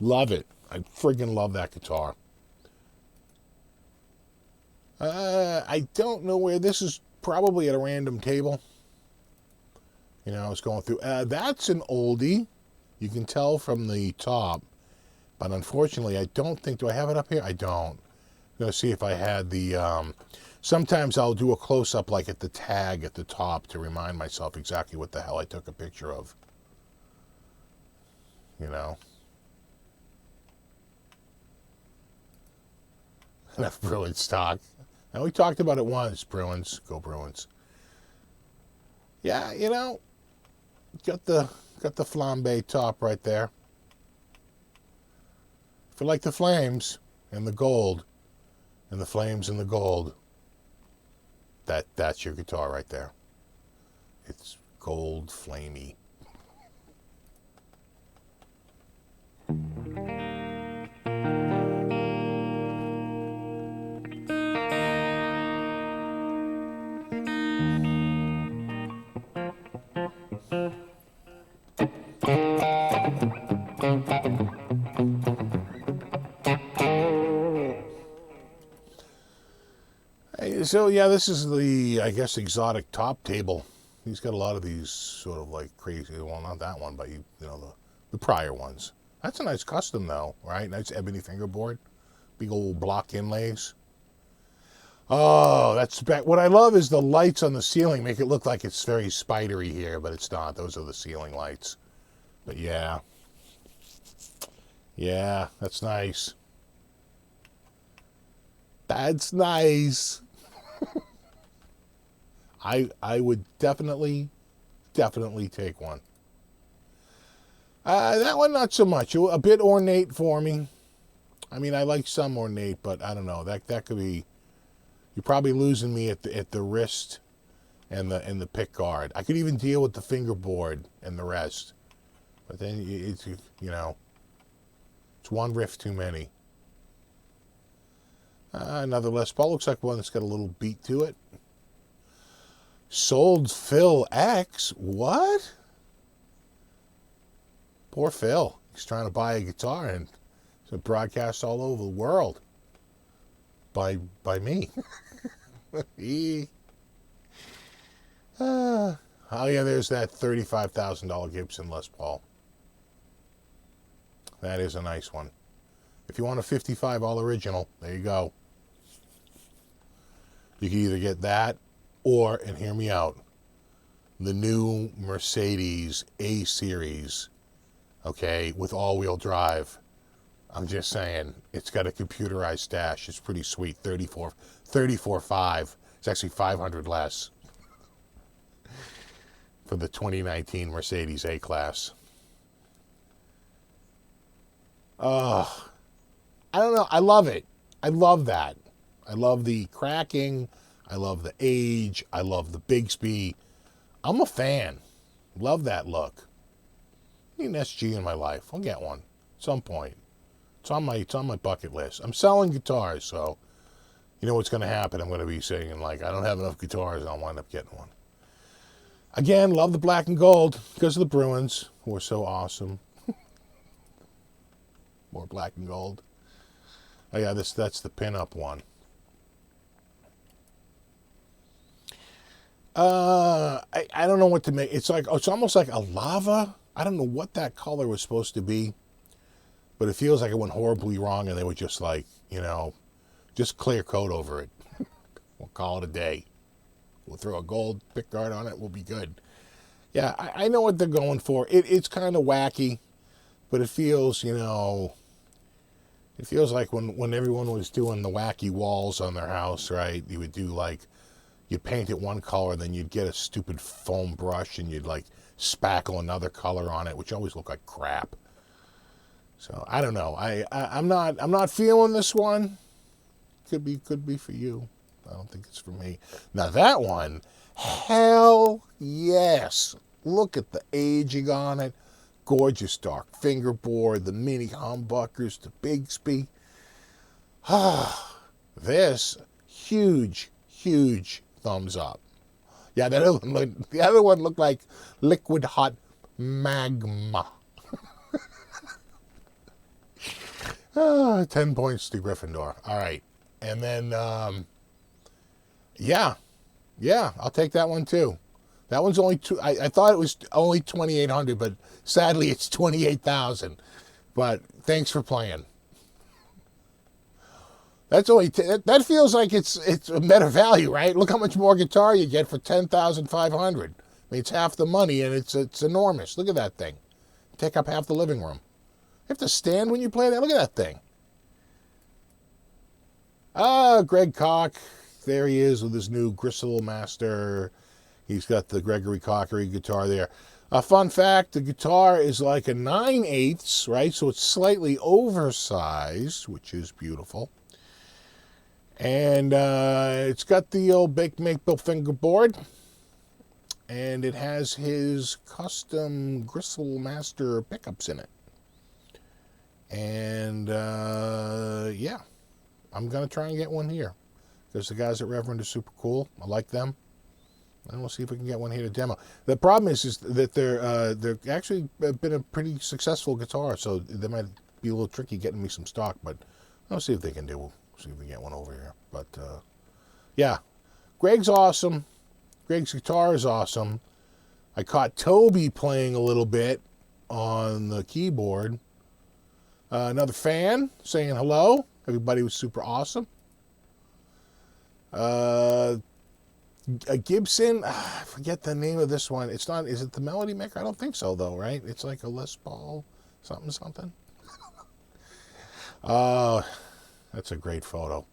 Love it. I friggin' love that guitar. I don't know where this is. Probably at a random table. I was going through. That's an oldie. You can tell from the top. But unfortunately, I don't think... Do I have it up here? I don't. I'm going to see if I had the... Sometimes I'll do a close-up like at the tag at the top to remind myself exactly what the hell I took a picture of. Enough Bruins stock. Now, we talked about it once. Bruins. Go Bruins. Yeah, got the flambe top right there. If you like the flames and the gold, and the flames and the gold, that's your guitar right there. It's gold flamey. So, yeah, this is the, I guess, exotic top table. He's got a lot of these sort of like crazy, well, not that one, but, the prior ones. That's a nice custom, though, right? Nice ebony fingerboard. Big old block inlays. Oh, that's back. What I love is the lights on the ceiling make it look like it's very spidery here, but it's not. Those are the ceiling lights. But, yeah. Yeah, that's nice. That's nice. I would definitely take one. That one, not so much. A bit ornate for me. I mean, I like some ornate, but I don't know. That could be. You're probably losing me at the wrist and the pick guard. I could even deal with the fingerboard and the rest, but then it's it's one riff too many. Another Les Paul. Looks like one that's got a little beat to it. Sold Phil X. What? Poor Phil. He's trying to buy a guitar and it's broadcast all over the world. By me. Oh yeah, there's that $35,000 Gibson Les Paul. That is a nice one. If you want a 55 all original, there you go. You can either get that or, and hear me out, the new Mercedes A-Series, okay, with all-wheel drive. I'm just saying, it's got a computerized stash. It's pretty sweet. 34.5. It's actually 500 less for the 2019 Mercedes A-Class. I don't know. I love it. I love that. I love the cracking. I love the age. I love the Bigsby. I'm a fan. Love that look. I need an SG in my life. I'll get one at some point. It's on my bucket list. I'm selling guitars, so you know what's going to happen. I'm going to be saying, like, I don't have enough guitars. I'll wind up getting one. Again, love the black and gold because of the Bruins, who are so awesome. More black and gold. Oh yeah, that's the pinup one. I don't know what to make. It's almost like a lava. I don't know what that color was supposed to be, but it feels like it went horribly wrong, and they were just like, just clear coat over it. We'll call it a day. We'll throw a gold pickguard on it. We'll be good. Yeah, I know what they're going for. It's kind of wacky, but it feels, it feels like when everyone was doing the wacky walls on their house, right? You would do like, you'd paint it one color, then you'd get a stupid foam brush and you'd like spackle another color on it, which always looked like crap. So I don't know. I'm not feeling this one. Could be for you. I don't think it's for me. Now that one, hell yes. Look at the aging on it. Gorgeous dark fingerboard, the mini humbuckers, the Bigsby. This huge thumbs up. Yeah, the other one looked like liquid hot magma. 10 points to Gryffindor. All right. And then, yeah, I'll take that one too. That one's only I thought it was only 2,800, but sadly it's 28,000. But thanks for playing. That's only that feels like it's a better value, right? Look how much more guitar you get for 10,500. I mean, it's half the money, and it's enormous. Look at that thing. Take up half the living room. You have to stand when you play that. Look at that thing. Greg Koch. There he is with his new Gristle Master. He's got the Gregory Cockery guitar there. Fun fact, the guitar is like a 9/8, right? So it's slightly oversized, which is beautiful. And it's got the old Make-Bill fingerboard. And it has his custom Gristle Master pickups in it. And, yeah, I'm going to try and get one here. Because the guys at Reverend are super cool. I like them. And we'll see if we can get one here to demo. The problem is that they're actually been a pretty successful guitar, so they might be a little tricky getting me some stock, but I'll see if they can do. We'll see if we can get one over here. But, yeah, Greg's awesome. Greg's guitar is awesome. I caught Toby playing a little bit on the keyboard. Another fan saying hello. Everybody was super awesome. A Gibson, I forget the name of this one. It's not, is it the Melody Maker? I don't think so, though, right? It's like a Les Paul something. That's a great photo.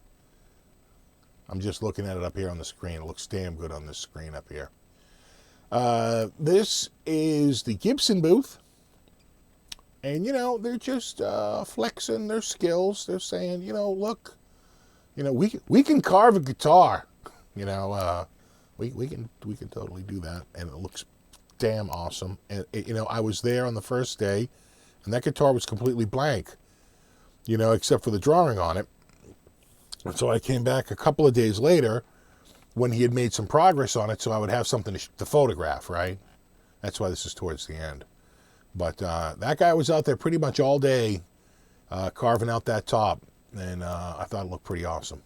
I'm just looking at it up here on the screen. It looks damn good on this screen up here. This is the Gibson booth. And, they're just flexing their skills. They're saying, look, we can carve a guitar. We can totally do that, and it looks damn awesome. And I was there on the first day, and that guitar was completely blank, except for the drawing on it. And so I came back a couple of days later when he had made some progress on it, so I would have something to photograph, right? That's why this is towards the end. But that guy was out there pretty much all day carving out that top, and I thought it looked pretty awesome.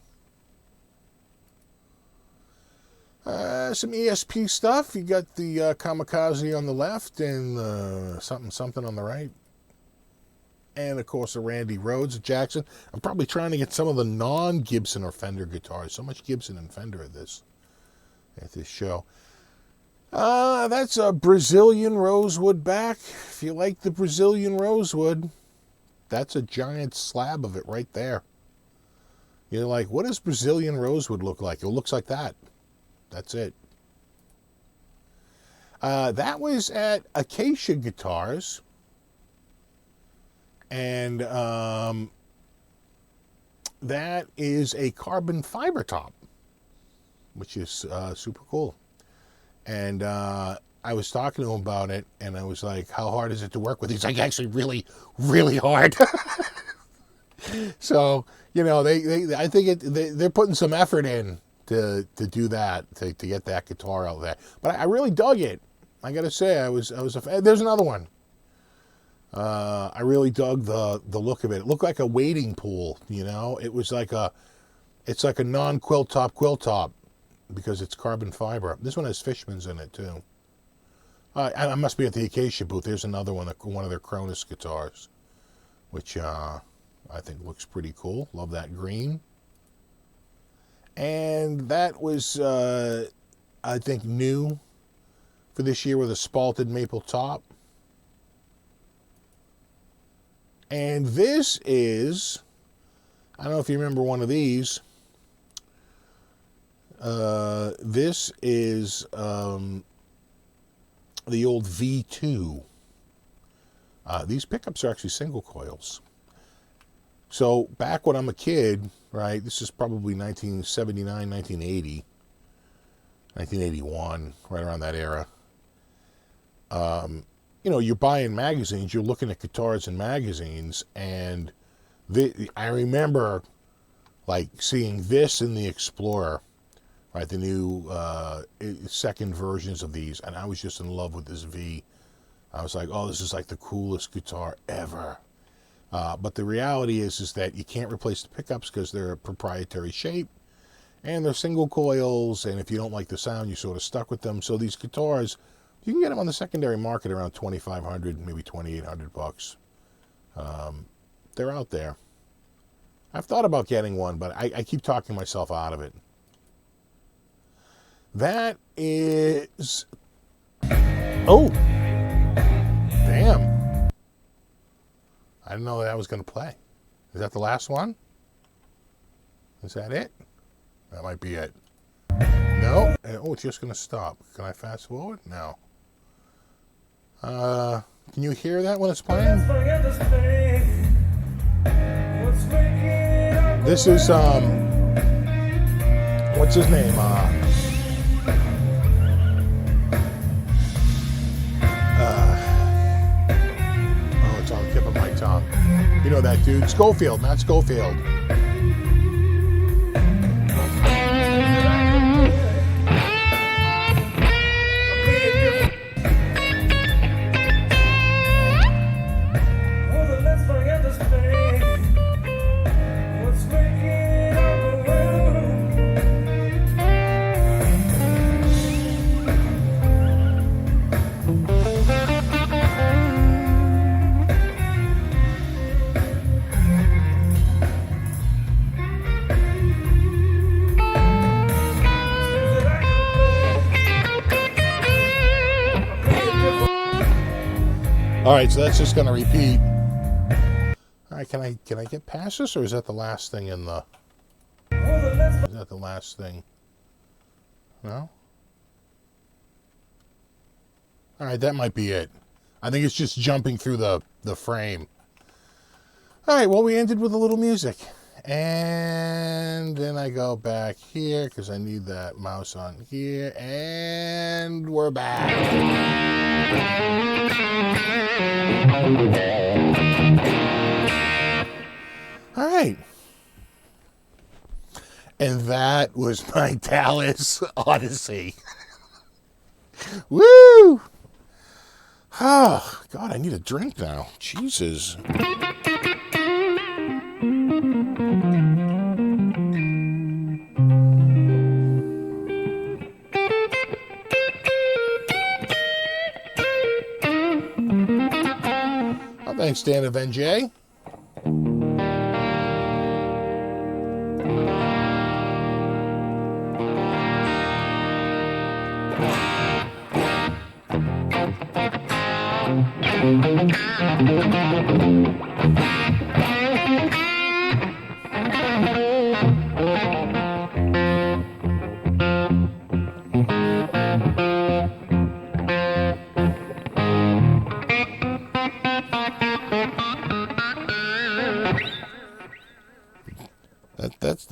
Some ESP stuff. You got the Kamikaze on the left and something on the right. And, of course, a Randy Rhoads Jackson. I'm probably trying to get some of the non-Gibson or Fender guitars. So much Gibson and Fender at this show. That's a Brazilian rosewood back. If you like the Brazilian rosewood, that's a giant slab of it right there. You're like, what does Brazilian rosewood look like? It looks like that. That's it. That was at Acacia Guitars. And that is a carbon fiber top, which is super cool. And I was talking to him about it, and I was like, how hard is it to work with? He's like, actually really, really hard. So, you know, I think they're putting some effort in to do that, to get that guitar out there. But I really dug it. I got to say, I was a fan. There's another one. I really dug the look of it. It looked like a wading pool, you know? It's like a non-quilt top because it's carbon fiber. This one has Fishman's in it too. I must be at the Acacia booth. There's another one of their Cronus guitars, which I think looks pretty cool. Love that green. And that was, I think, new for this year with a spalted maple top. And this is, I don't know if you remember one of these. This is the old V2. These pickups are actually single coils. So back when I'm a kid, right, this is probably 1979, 1980, 1981, right around that era. You know, you're buying magazines, you're looking at guitars in magazines, and I remember, like, seeing this in the Explorer, right, the new second versions of these, and I was just in love with this V. I was like, oh, this is like the coolest guitar ever. But the reality is that you can't replace the pickups because they're a proprietary shape, and they're single coils, and if you don't like the sound, you're sort of stuck with them. So these guitars, you can get them on the secondary market around $2,500, maybe $2,800. They're out there. I've thought about getting one, but I keep talking myself out of it. That is... Oh! Damn. I didn't know that was going to play. Is that the last one? Is that it? That might be it. No? Oh, it's just going to stop. Can I fast forward? No. Can you hear that when it's playing? This is, what's his name? Oh, it's on the tip of my tongue. You know that dude? Schofield, Matt Schofield. All right, so that's just going to repeat. All right, can I get past this, or is that the last thing in the... Is that the last thing? No? All right, that might be it. I think it's just jumping through the frame. All right, well, we ended with a little music. And then I go back here because I need that mouse on here. And we're back. All right. And that was my Dallas Odyssey. Woo! Oh, God, I need a drink now. Jesus. Oh, thanks, Dan of NJ.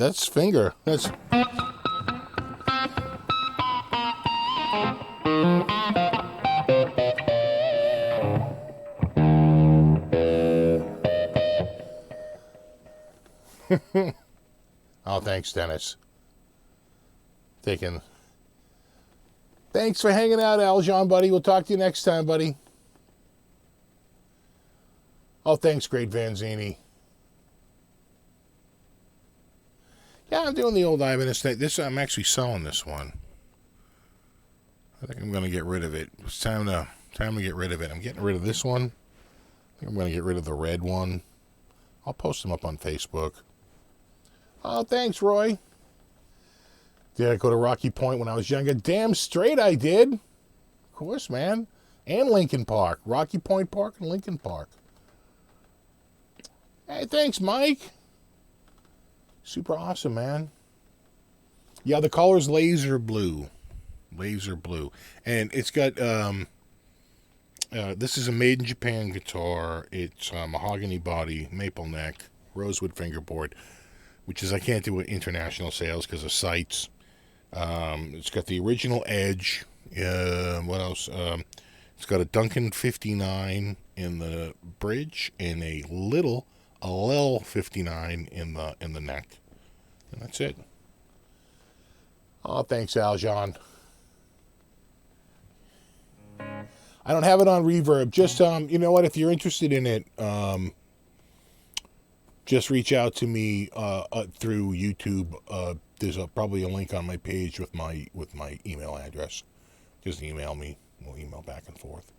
That's finger. That's... Oh, thanks, Dennis. Thanks for hanging out, Aljon, buddy. We'll talk to you next time, buddy. Oh, thanks, Great Vanzini. Yeah, I'm doing the old Ivan Estate. I'm actually selling this one. I think I'm going to get rid of it. It's time to get rid of it. I'm getting rid of this one. I think I'm going to get rid of the red one. I'll post them up on Facebook. Oh, thanks, Roy. Did I go to Rocky Point when I was younger? Damn straight I did. Of course, man. And Lincoln Park. Rocky Point Park and Lincoln Park. Hey, thanks, Mike. Super awesome, man. Yeah, the color's laser blue. Laser blue. And it's got, this is a made in Japan guitar. It's mahogany body, maple neck, rosewood fingerboard, which is, I can't do international sales because of sites. It's got the original edge. What else? It's got a Duncan 59 in the bridge and a little LL59 in the neck. And that's it. Oh, thanks, Aljon. I don't have it on reverb. Just, you know what? If you're interested in it, just reach out to me through YouTube. There's probably a link on my page with my email address. Just email me. We'll email back and forth.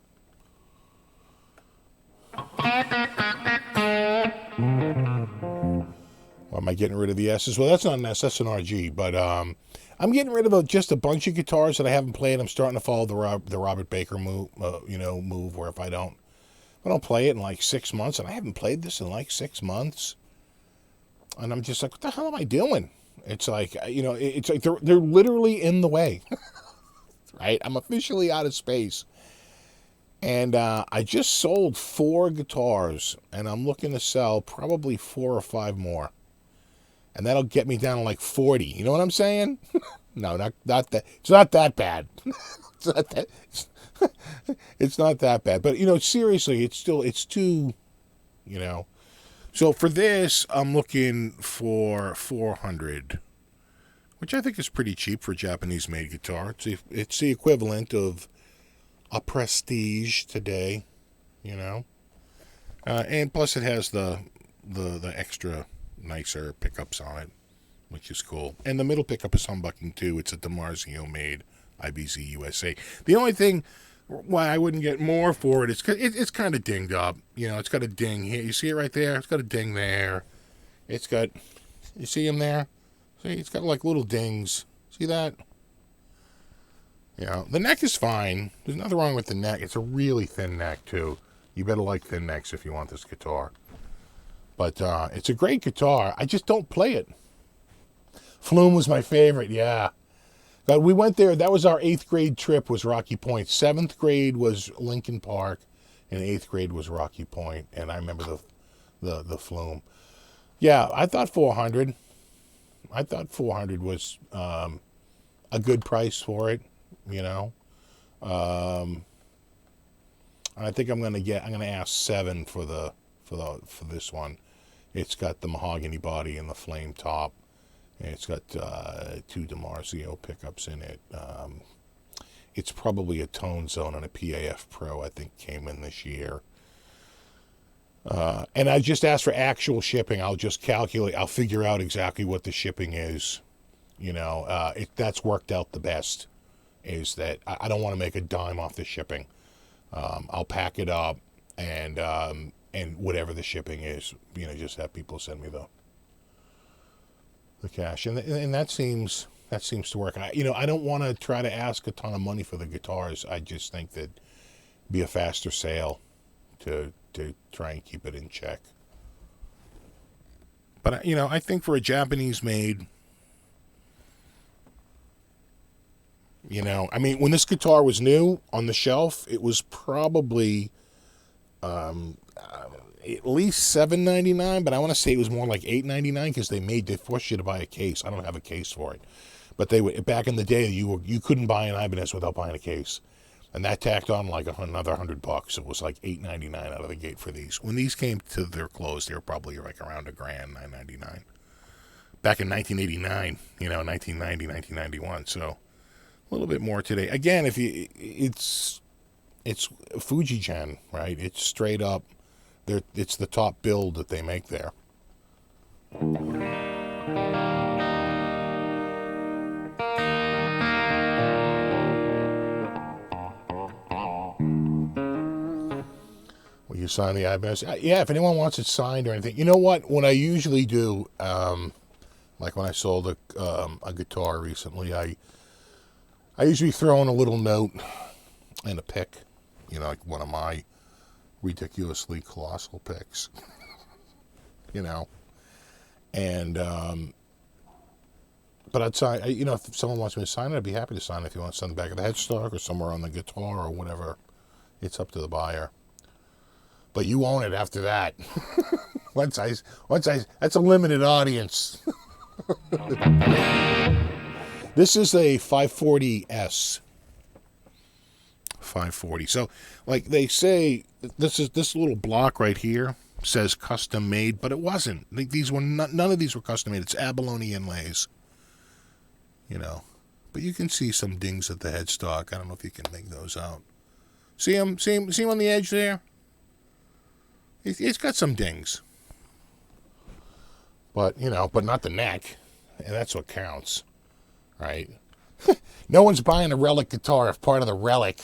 Or am I getting rid of the S's? Well, that's not an S. That's an RG. But I'm getting rid of just a bunch of guitars that I haven't played. I'm starting to follow the Robert Baker move. Move where if I don't play it in like 6 months, and I haven't played this in like 6 months, and I'm just like, what the hell am I doing? It's like, it's like they're literally in the way, right? I'm officially out of space. And I just sold 4 guitars, and I'm looking to sell probably 4 or 5 more. And that'll get me down to like 40. You know what I'm saying? No, not that. It's not that bad. It's not that bad. But, seriously, it's too, So for this, I'm looking for 400, which I think is pretty cheap for a Japanese-made guitar. It's the equivalent of a Prestige today, and plus it has the extra nicer pickups on it, which is cool. And the middle pickup is humbucking too. It's a DiMarzio made IBZ USA. The only thing why I wouldn't get more for it is because it's kind of dinged up. It's got a ding here. You see it right there? It's got a ding there. It's got, you see him there? See, it's got like little dings. See that? The neck is fine. There's nothing wrong with the neck. It's a really thin neck, too. You better like thin necks if you want this guitar. But it's a great guitar. I just don't play it. Flume was my favorite, yeah. But we went there. That was our 8th grade trip, was Rocky Point. 7th grade was Lincoln Park, and 8th grade was Rocky Point. And I remember the Flume. Yeah, I thought 400. I thought 400 was a good price for it. And I think I'm gonna ask 7 for this one. It's got the mahogany body and the flame top, and it's got 2 DiMarzio pickups in it. It's probably a Tone Zone and a PAF Pro, I think, came in this year. And I just asked for actual shipping. I'll just calculate. I'll figure out exactly what the shipping is. That's worked out the best. Is that I don't want to make a dime off the shipping. I'll pack it up and whatever the shipping is, just have people send me the cash, and that seems to work. I don't want to try to ask a ton of money for the guitars. I just think that it'd be a faster sale to try and keep it in check. But I think for a Japanese made. When this guitar was new on the shelf, it was probably, at least $7.99, but I want to say it was more like $8.99 because they forced you to buy a case. I don't have a case for it, but they would, back in the day, you couldn't buy an Ibanez without buying a case, and that tacked on like another $100. It was like $8.99 out of the gate for these. When these came to their close, they were probably like around $1,000, $9.99. Back in 1989, 1990, 1991. So a little bit more today. Again, it's Fujigen, right? It's straight up. It's the top build that they make there. Will you sign the Ibanez? Yeah, if anyone wants it signed or anything. You know what? What I usually do, like when I sold a guitar recently, I usually throw in a little note and a pick, like one of my ridiculously colossal picks, and but I'd sign, if someone wants me to sign it, I'd be happy to sign it. If you want to send it back at the headstock or somewhere on the guitar or whatever, it's up to the buyer. But you own it after that. Once I, that's a limited audience. This is a 540S. 540. So, like they say, this little block right here says custom made, but it wasn't. These were none of these were custom made. It's abalone inlays. But you can see some dings at the headstock. I don't know if you can make those out. See them on the edge there? It's got some dings. But, but not the neck. And that's what counts. Right? No one's buying a relic guitar if part of the relic.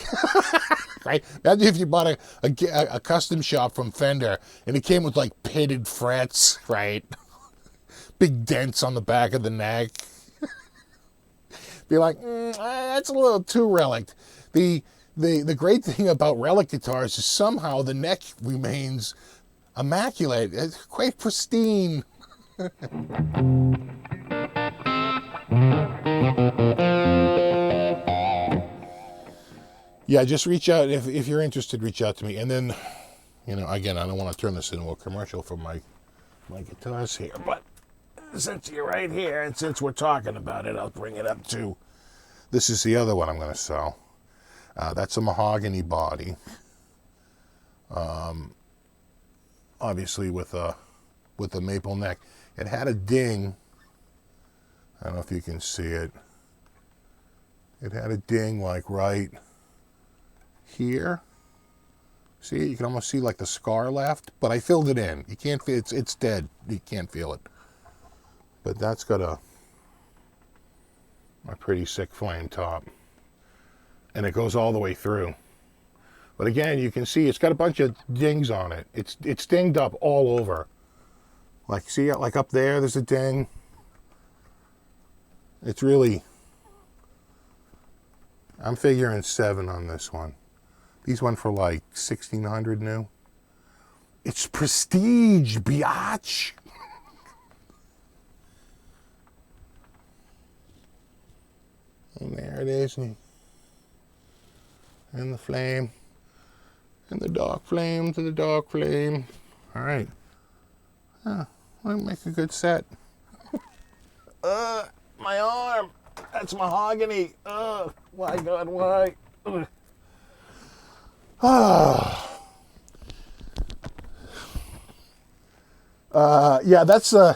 Right? Imagine if you bought a custom shop from Fender and it came with like pitted frets, right? Big dents on the back of the neck. Be like, that's a little too relic. The great thing about relic guitars is somehow the neck remains immaculate. It's quite pristine. Yeah, just reach out. If you're interested, reach out to me. And then, again, I don't want to turn this into a commercial for my guitars here. But since you're right here and since we're talking about it, I'll bring it up too. This is the other one I'm going to sell. That's a mahogany body. Obviously with a maple neck. It had a ding. I don't know if you can see it. It had a ding like right here. See, you can almost see like the scar left, but I filled it in. You can't feel it's dead. You can't feel it. But that's got a pretty sick flame top. And it goes all the way through. But again, you can see it's got a bunch of dings on it. It's dinged up all over. Like, see, like up there's a ding. It's really, I'm figuring 7 on this one. These went for like $1,600 new. It's prestige, biatch. And there it is. And the flame. And the dark flame to the dark flame. All right. We'll make a good set. My arm. That's mahogany. Why, God, why? Yeah, that's I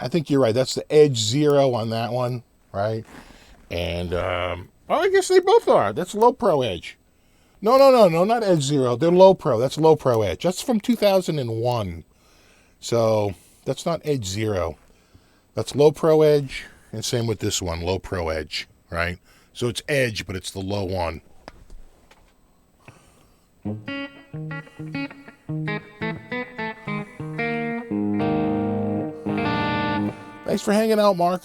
think you're right. That's the Edge Zero on that one, right? And I guess they both are. That's low pro Edge. No, not Edge Zero. They're low pro. That's low pro Edge. That's from 2001. So that's not Edge Zero. That's low pro Edge, and same with this one, low pro Edge, right? So it's Edge, but it's the low one. Thanks for hanging out, Mark.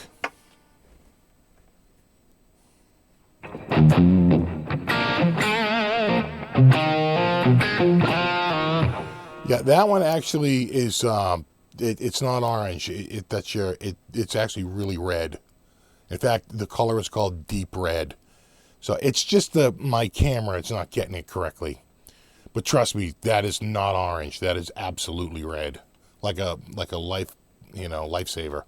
Yeah, that one actually is. It's not orange. It's actually really red. In fact, the color is called deep red. So it's just my camera. It's not getting it correctly. But trust me, that is not orange. That is absolutely red. Like a life, lifesaver.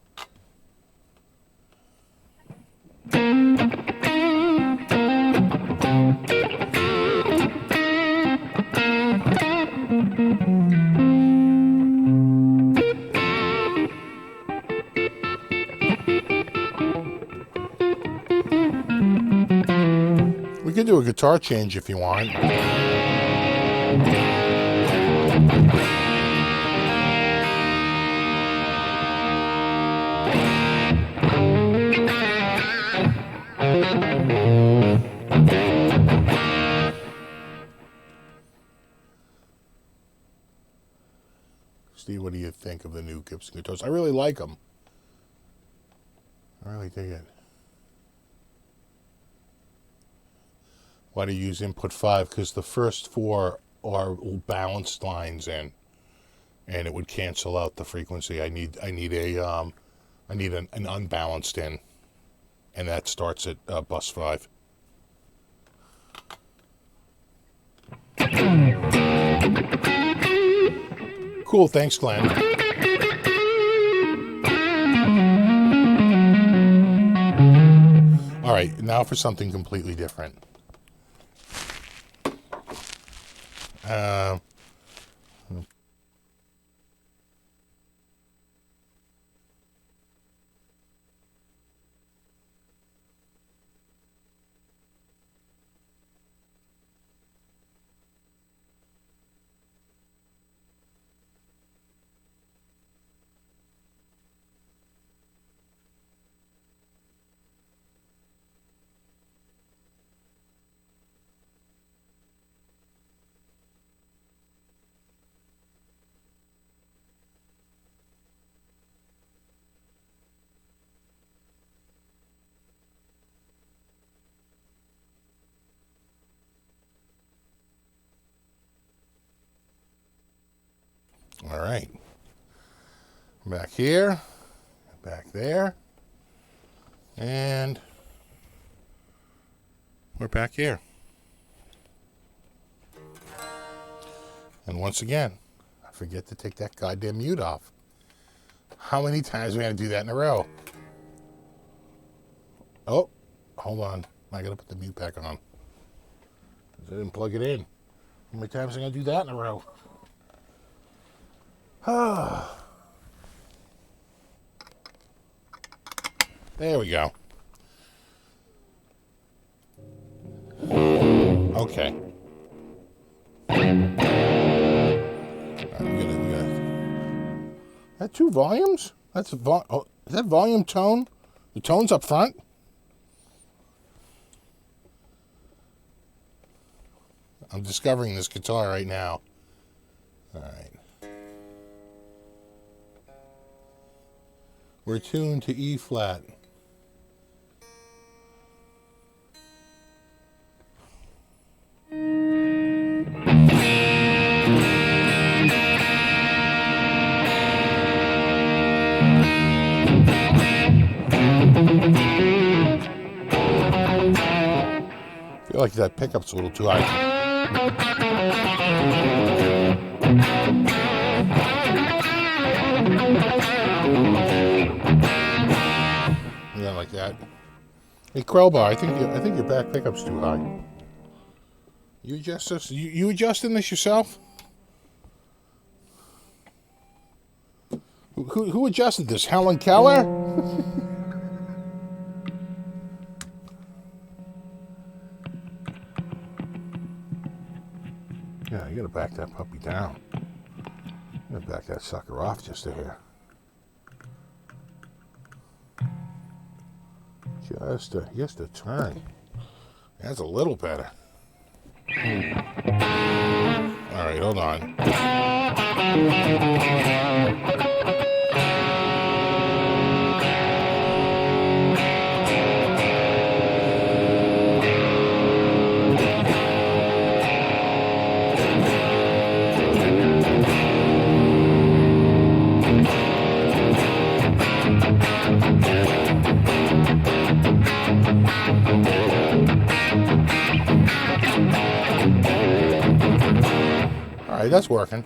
We could do a guitar change if you want. Steve, what do you think of the new Gibson guitars? I really like them. I really dig it. Why do you use input 5? Because the first 4 are balanced lines and it would cancel out the frequency. I need an unbalanced in, and that starts at bus 5. Cool, thanks, Glenn. All right, now for something completely different. All right. Back here, back there, and we're back here. And once again, I forget to take that goddamn mute off. How many times are we going to do that in a row? Oh, hold on. I got to put the mute back on. I didn't plug it in. How many times am I going to do that in a row? There we go. Okay. That 2 volumes? That's is that volume tone? The tone's up front? I'm discovering this guitar right now. All right. We're tuned to E flat. I feel like that pickup's a little too high. Yeah, like that. Hey, Crowbar, I think your back pickup's too high. You adjust this? You adjusting this yourself? Who adjusted this? Helen Keller? Yeah, you gotta back that puppy down. You gotta back that sucker off just a hair. Just a turn. That's a little better. All right, hold on. right, that's working.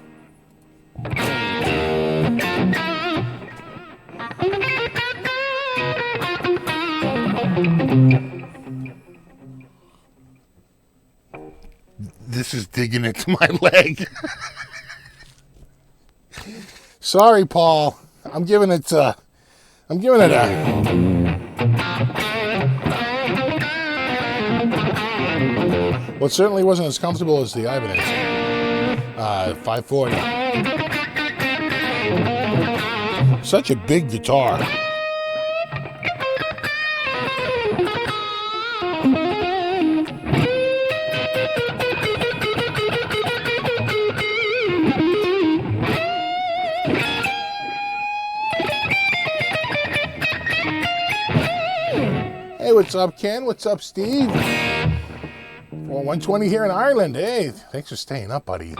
This is digging into my leg. Sorry, Paul. I'm giving it a... Well, it certainly wasn't as comfortable as the Ibanez. 540. Such a big guitar. Hey, what's up, Ken? What's up, Steve? Well, 120 here in Ireland. Hey, thanks for staying up, buddy.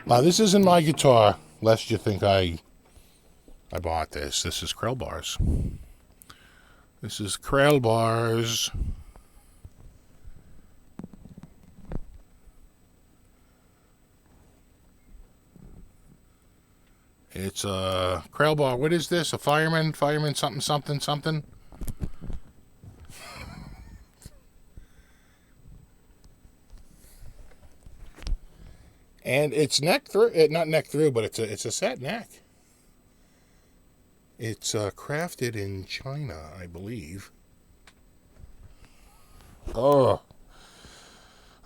Now, this isn't my guitar, lest you think I bought this. This is Krell Bars. This is Krell Bars. It's a Krell Bar. What is this? A fireman? Fireman something, something, something? And it's neck through, not neck through, but it's a set neck. It's crafted in China, I believe. Oh,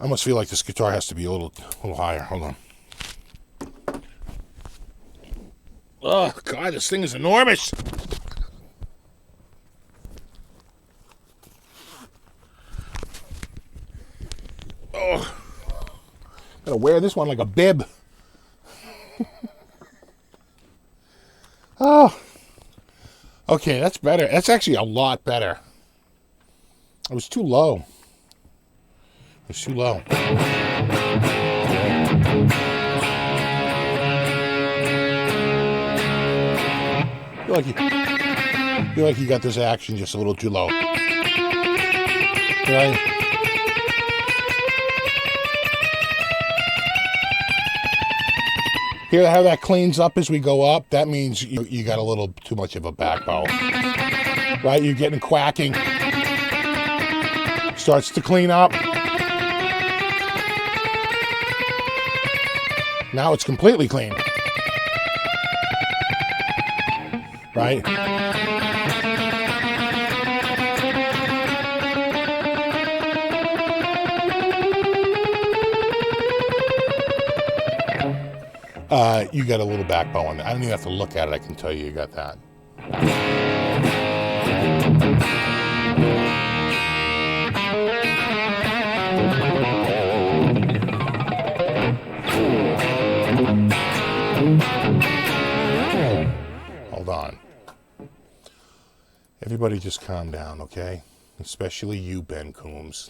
I almost feel like this guitar has to be a little higher. Hold on. Oh God, this thing is enormous. Oh, gotta wear this one like a bib. Oh. Okay, that's better. That's actually a lot better. It was too low. It was too low. Feel like you got this action just a little too low. Right? Hear how that cleans up as we go up? That means you got a little too much of a backbone. Right? You're getting quacking. Starts to clean up. Now it's completely clean. Right? You got a little backbone. I don't even have to look at it. I can tell you got that. Hold on. Everybody just calm down, okay? Especially you, Ben Coombs.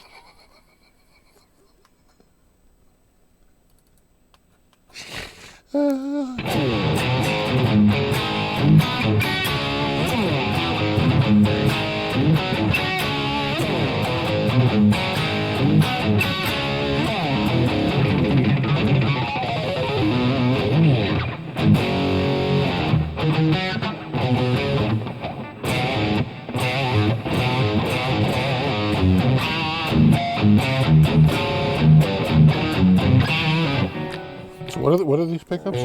So what are these pickups?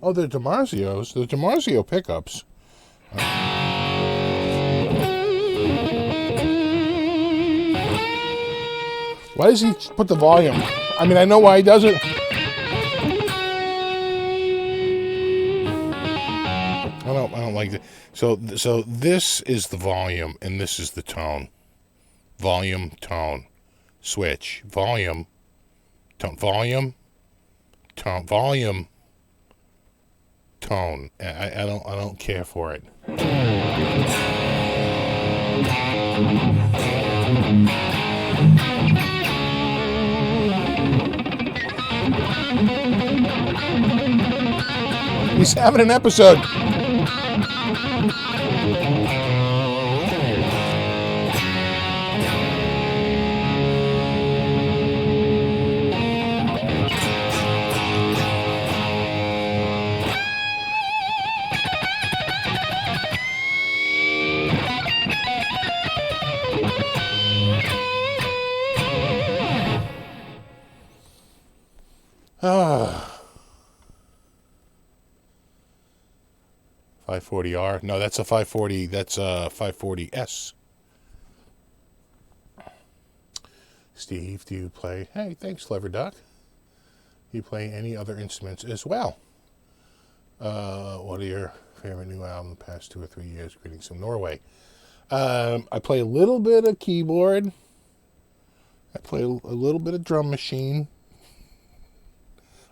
Oh, they're DiMarzios. They're DiMarzio pickups. Why does he put the volume? I mean, I know why he does it. I don't like it. So this is the volume, and this is the tone. Volume, tone, switch. Volume, tone. Volume, tone. Volume, tone. I don't care for it. He's having an episode. Ah. 540R. No, that's a 540. That's a 540S. Steve, do you play? Hey, thanks, Clever Duck. Do you play any other instruments as well? What are your favorite new album the past 2 or 3 years? Greetings from Norway. I play a little bit of keyboard. I play a little bit of drum machine.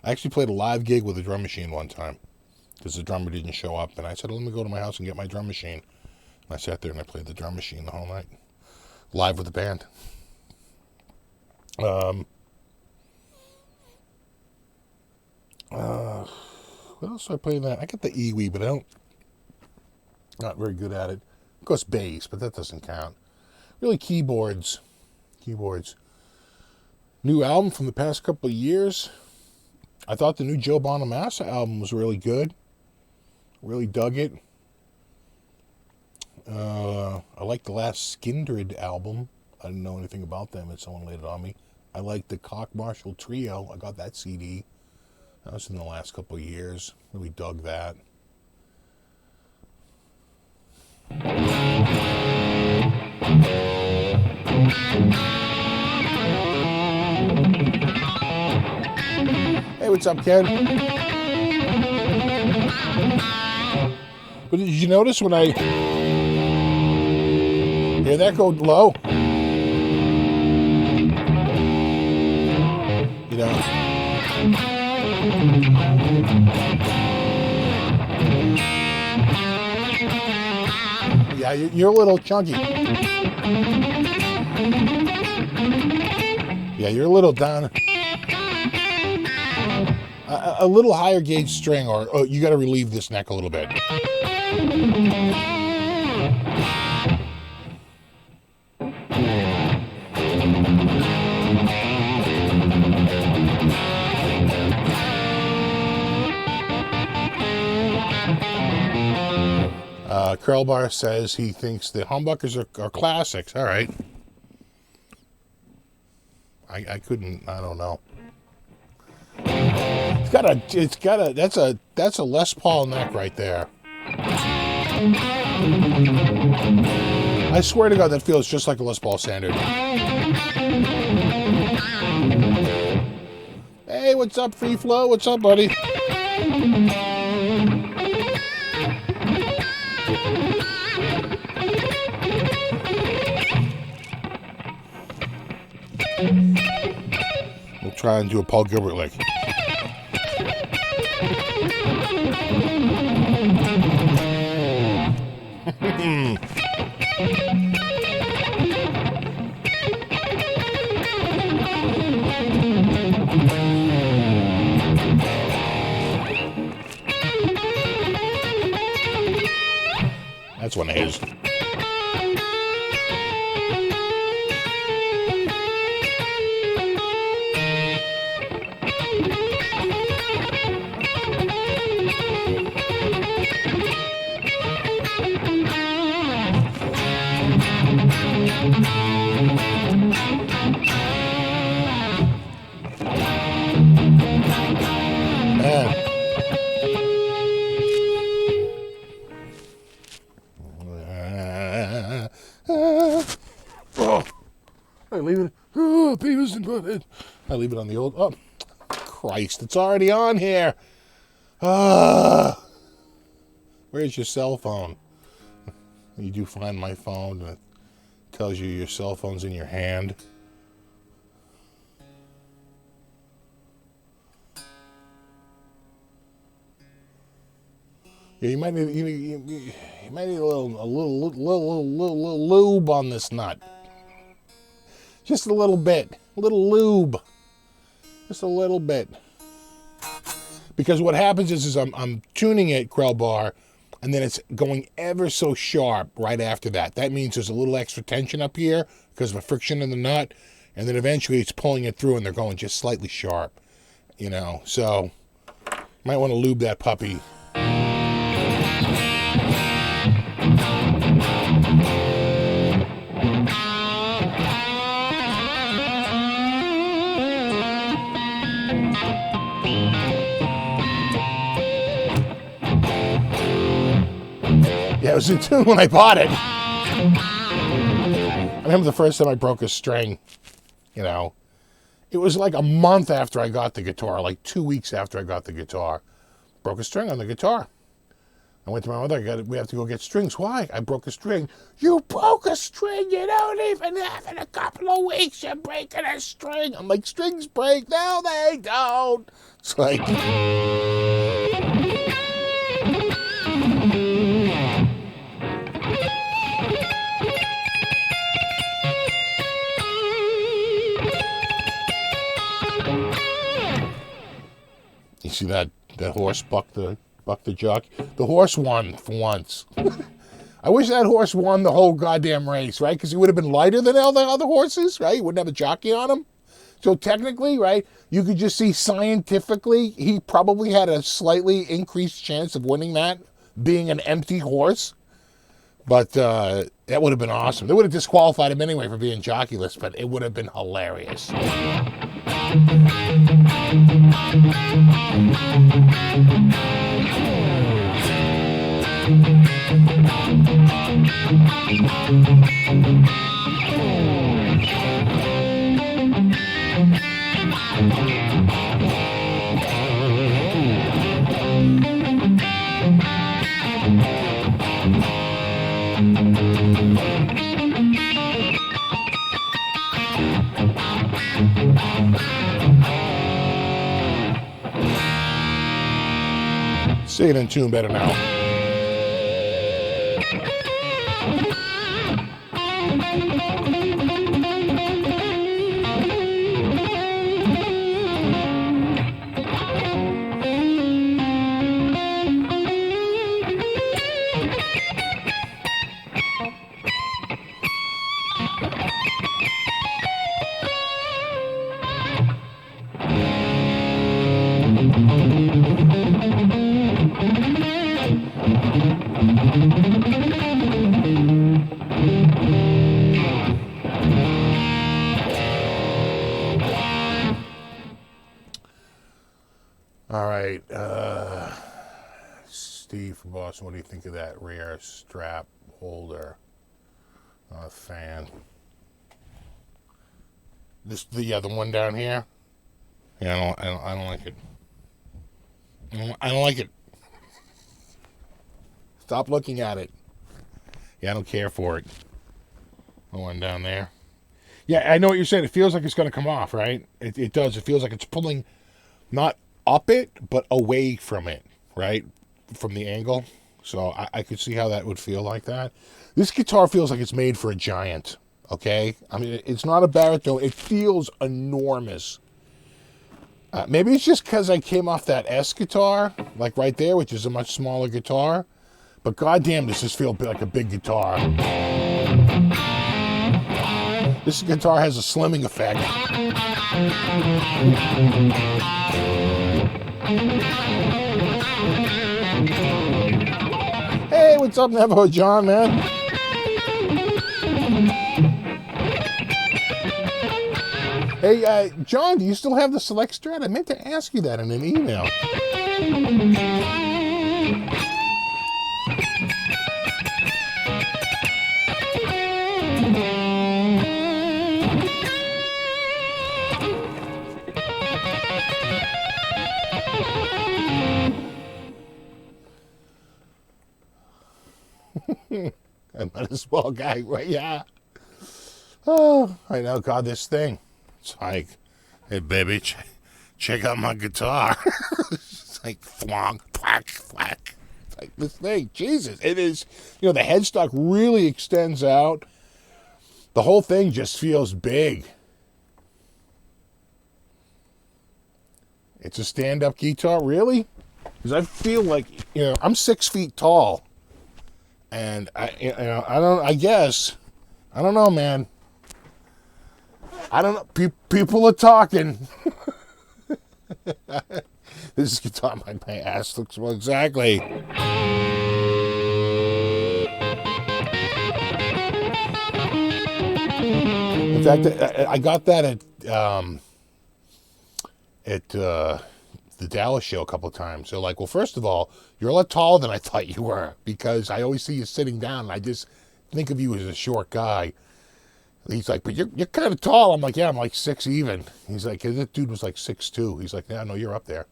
I actually played a live gig with a drum machine one time because the drummer didn't show up. And I said, let me go to my house and get my drum machine. And I sat there and I played the drum machine the whole night. Live with the band. What else do I play in that? I got the EWI, but not very good at it. Of course, bass, but that doesn't count. Really, keyboards. New album from the past couple of years. I thought the new Joe Bonamassa album was really good. Really dug it. I like the last Skindred album. I didn't know anything about them, and someone laid it on me. I like the Cock Marshall Trio. I got that CD. That was in the last couple of years. Really dug that. Hey, what's up, Ken? But did you notice when I hear that go low? You know. Yeah, you're a little chunky. Yeah, you're a little down. A little higher gauge string, or you got to relieve this neck a little bit. Curlbar says he thinks the humbuckers are classics. All right. I couldn't. I don't know. That's a Les Paul neck right there. I swear to God, that feels just like a Les Paul standard. Hey, what's up, Free Flow? What's up, buddy? We'll try and do a Paul Gilbert lick. That's one of his. I leave it. Oh, Beavis and Butthead. I leave it on the old. Oh, Christ! It's already on here. Where's your cell phone? You do find my phone, and it tells you your cell phone's in your hand. Yeah, you might need a little lube on this nut. Just a little bit. A little lube. Just a little bit. Because what happens is I'm tuning it, Krell bar, and then it's going ever so sharp right after that. That means there's a little extra tension up here because of a friction in the nut, and then eventually it's pulling it through and they're going just slightly sharp, you know. So might want to lube that puppy. Yeah, it was in tune when I bought it. I remember the first time I broke a string, you know. It was like a month after I got the guitar, like 2 weeks after I got the guitar. Broke a string on the guitar. I went to my mother, we have to go get strings. Why? I broke a string. You broke a string? You don't even have in a couple of weeks, you're breaking a string. I'm like, strings break? No, they don't. It's like... You see that horse buck the jockey? The horse won for once. I wish that horse won the whole goddamn race, right? Because he would have been lighter than all the other horses, right? He wouldn't have a jockey on him. So technically, right, you could just see scientifically he probably had a slightly increased chance of winning that, being an empty horse. But that would have been awesome. They would have disqualified him anyway for being jockeyless, but it would have been hilarious. See it in tune better now. All right, Steve from Boston, what do you think of that rear strap holder fan? The one down here. Yeah, I don't like it. I don't like it. Stop looking at it. Yeah, I don't care for it. The one down there. Yeah, I know what you're saying. It feels like it's going to come off, right? It does. It feels like it's pulling not up it, but away from it, right? From the angle. So I could see how that would feel like that. This guitar feels like it's made for a giant, okay? I mean, it's not a baritone. It feels enormous. Maybe it's just because I came off that S guitar, like right there, which is a much smaller guitar. But goddamn, does this feel like a big guitar. This guitar has a slimming effect. Hey, what's up, Navajo John, man? Hey, John, do you still have the Select Strat? I meant to ask you that in an email. I'm not a small guy, right? Yeah. Oh, I know. God, this thing. It's like, hey, baby, check out my guitar. It's like thwonk, thwack, thwack. It's like this thing. Jesus. It is, the headstock really extends out. The whole thing just feels big. It's a stand-up guitar, really? Because I feel like, I'm 6 feet tall, and I guess, I don't know, man. I don't know. People are talking. This guitar, my ass looks well, exactly. In fact, I got that at the Dallas show a couple of times. So, like, well, first of all, you're a lot taller than I thought you were, because I always see you sitting down, and I just think of you as a short guy. He's like, but you're kind of tall. I'm like, yeah, I'm like 6 even. He's like, that dude was like 6'2". He's like, yeah, no, you're up there.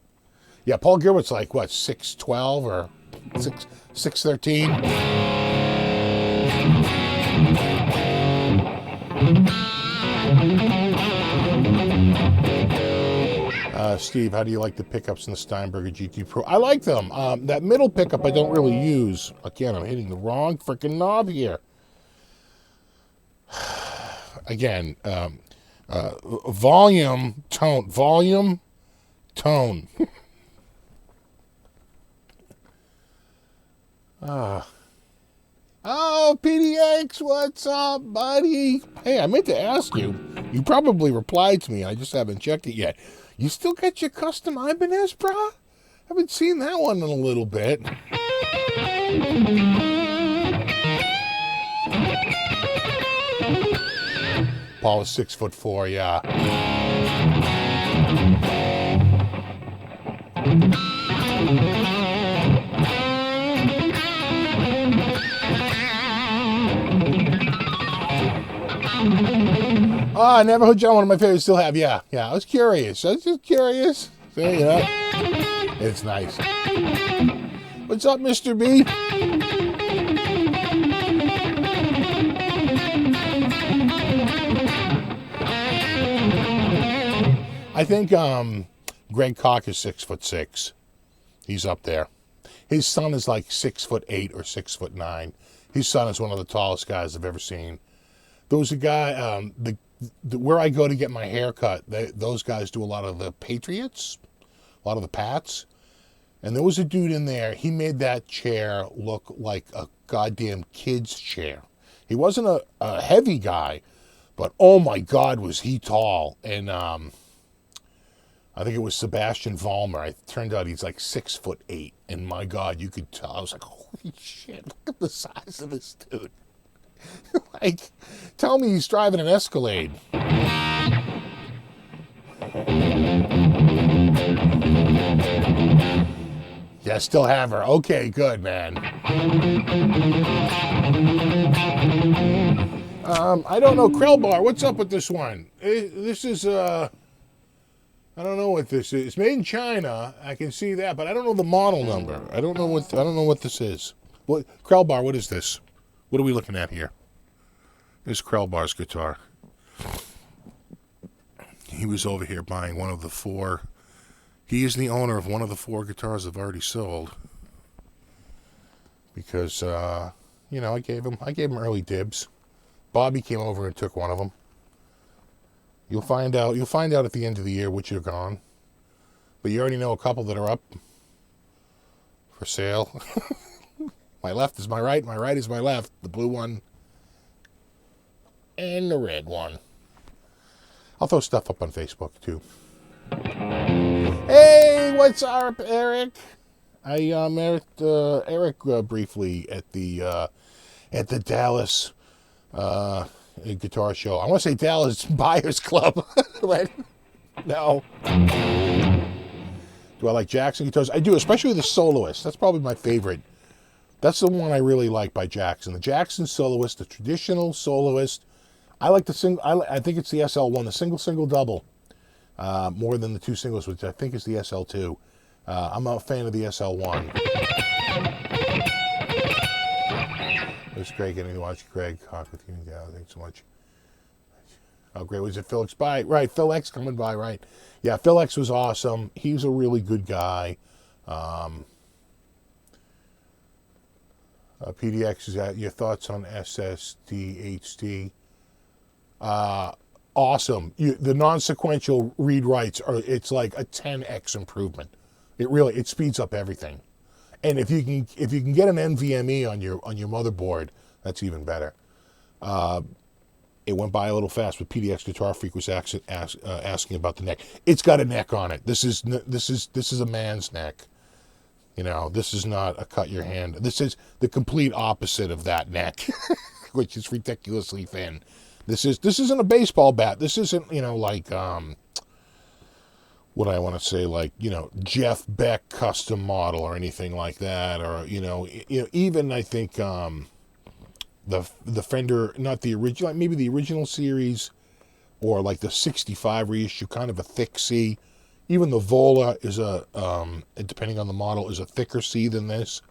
Yeah, Paul Gilbert's like, what, 6'12" or 6'13"? Steve, how do you like the pickups in the Steinberger GT Pro? I like them. That middle pickup I don't really use. Again, I'm hitting the wrong freaking knob here. Again, volume, tone. Volume, tone. Oh, PDX, what's up, buddy? Hey, I meant to ask you. You probably replied to me. I just haven't checked it yet. You still got your custom Ibanez, brah? Haven't seen that one in a little bit. Paul is 6'4", yeah. Oh, I never heard John. One of my favorites. Still have, yeah. I was curious. I was just curious. So, it's nice. What's up, Mr. B? I think Greg Koch is 6'6". He's up there. His son is like 6'8" or 6'9". His son is one of the tallest guys I've ever seen. There was a guy, where I go to get my hair cut, those guys do a lot of the Patriots, a lot of the Pats. And there was a dude in there, he made that chair look like a goddamn kid's chair. He wasn't a heavy guy, but oh my God, was he tall. And I think it was Sebastian Vollmer. It turned out he's like 6'8". And my God, you could tell. I was like, holy shit, look at the size of this dude. Like, tell me he's driving an Escalade. Yeah, still have her. Okay, good, man. I don't know. Krellbar, what's up with this one? This is, I don't know what this is. It's made in China. I can see that, but I don't know the model number. I don't know what this is. What, Krellbar, what is this? What are we looking at here? This is Krellbar's guitar. He was over here buying one of the 4. He is the owner of one of the 4 guitars I've already sold. Because, I gave him early dibs. Bobby came over and took one of them. You'll find out at the end of the year which are gone. But you already know a couple that are up for sale. My left is my right is my left. The blue one and the red one. I'll throw stuff up on Facebook too. Hey, what's up, Eric? I met Eric briefly at the Dallas guitar show. I want to say Dallas Buyers Club. No. Do I like Jackson guitars? I do, especially the Soloist. That's probably my favorite. That's the one I really like by Jackson. The Jackson Soloist, the traditional Soloist. I like the single. I think it's the SL1, the single, double, more than the 2 singles, which I think is the SL2. I'm a fan of the SL1. It was great getting to watch Greg talk with you. Yeah, thanks so much. Oh, great. Was it Phil X by? Right, Phil X coming by, right. Yeah, Phil X was awesome. He was a really good guy. PDX, is that your thoughts on SSD HD? awesome. The non-sequential read-writes it's like a 10x improvement. It speeds up everything. And if you can get an NVMe on your motherboard, that's even better. It went by a little fast, but PDX Guitar Freak was asking about the neck. It's got a neck on it. This is a man's neck. This is not a cut your hand. This is the complete opposite of that neck, which is ridiculously thin. This isn't a baseball bat. This isn't like what I want to say, like Jeff Beck custom model or anything like that, or even I think the Fender, not the original, like maybe the original series, or like the 65 reissue, kind of a thick C. Even the Vola is depending on the model, is a thicker C than this.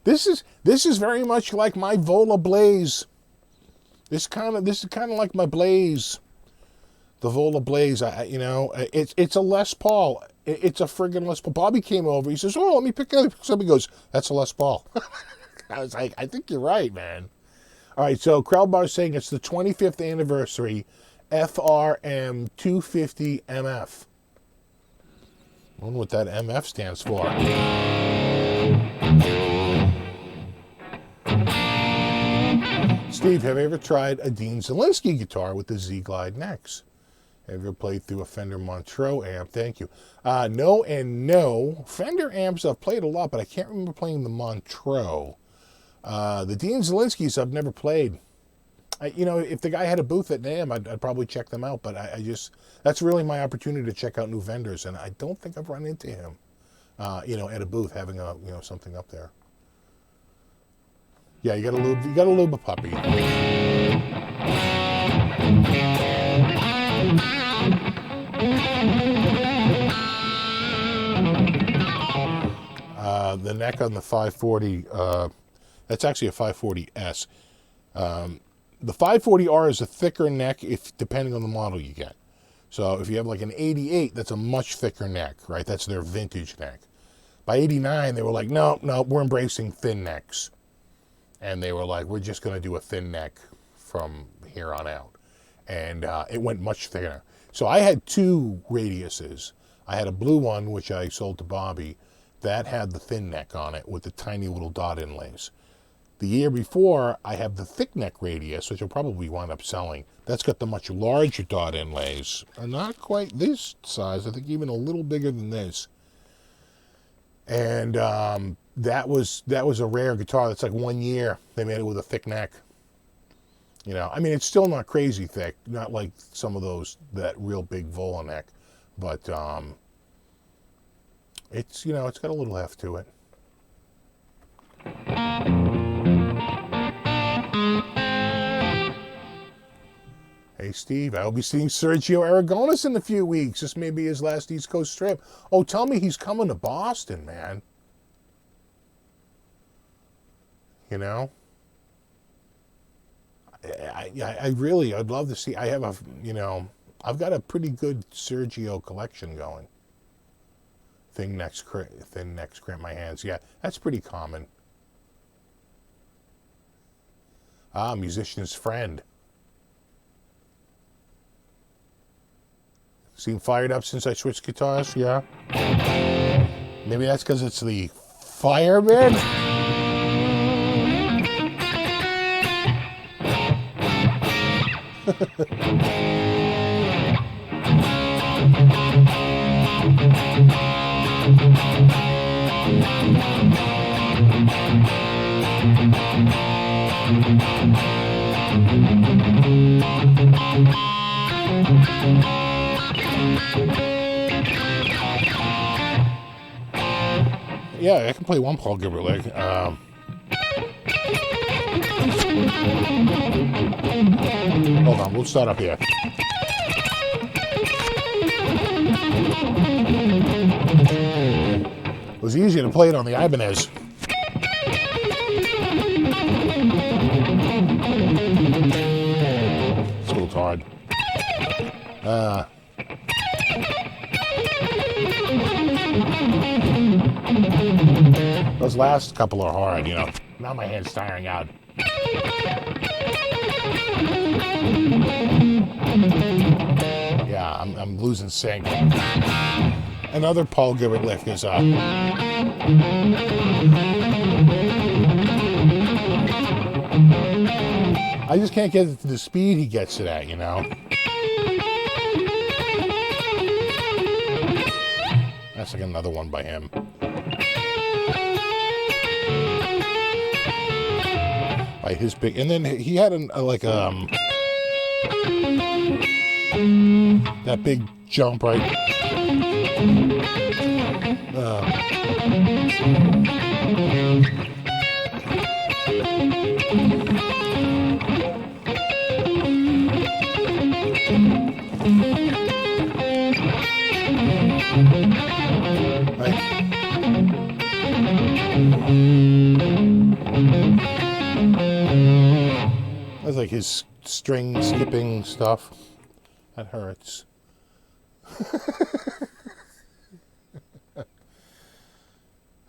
This is very much like my Vola Blaze. This is kind of like my Blaze, the Vola Blaze. It's a Les Paul. It's a friggin' Les Paul. Bobby came over. He says, "Oh, let me pick it up." Somebody goes, "That's a Les Paul." I was like, "I think you're right, man." All right, so Crowbar is saying it's the 25th anniversary FRM 250 MF. I wonder what that MF stands for. Steve, have you ever tried a Dean Zielinski guitar with the Z-Glide necks? Have you ever played through a Fender Montreux amp? Thank you. No and no. Fender amps I've played a lot, but I can't remember playing the Montreux. The Dean Zielinskis I've never played. If the guy had a booth at NAMM, I'd probably check them out. But that's really my opportunity to check out new vendors, and I don't think I've run into him, at a booth having something up there. Yeah, you gotta lube a puppy. The neck on the 540, that's actually a 540S. The 540R is a thicker neck depending on the model you get. So if you have like an 88, that's a much thicker neck, right? That's their vintage neck. By 89, they were like, no, we're embracing thin necks. And they were like, we're just going to do a thin neck from here on out. And it went much thinner. So I had two radiuses. I had a blue one, which I sold to Bobby. That had the thin neck on it with the tiny little dot inlays. The year before, I have the thick neck radius, which I'll probably wind up selling. That's got the much larger dot inlays. Not quite this size. I think even a little bigger than this. And that was a rare guitar. That's like 1 year. They made it with a thick neck. It's still not crazy thick. Not like some of that real big Vola neck. But it's got a little heft to it. Hey, Steve, I'll be seeing Sergio Aragonis in a few weeks. This may be his last East Coast trip. Oh, tell me he's coming to Boston, man. I'd love to see. I've got a pretty good Sergio collection going. Thin necks cramp my hands. Yeah, that's pretty common. Musician's friend. Seem fired up since I switched guitars? Yeah. Maybe that's because it's the Fireman? Yeah, I can play one Paul Gilbert lick. Hold on, we'll start up here. It was easier to play it on the Ibanez. It's a little hard. Those last couple are hard, Now my hand's tiring out. I'm losing sync. Another Paul Gilbert lift is up. I just can't get it to the speed he gets it at, you know. That's like another one by him. By his big, and then he had that big jump, right? That's like his string skipping stuff. That hurts.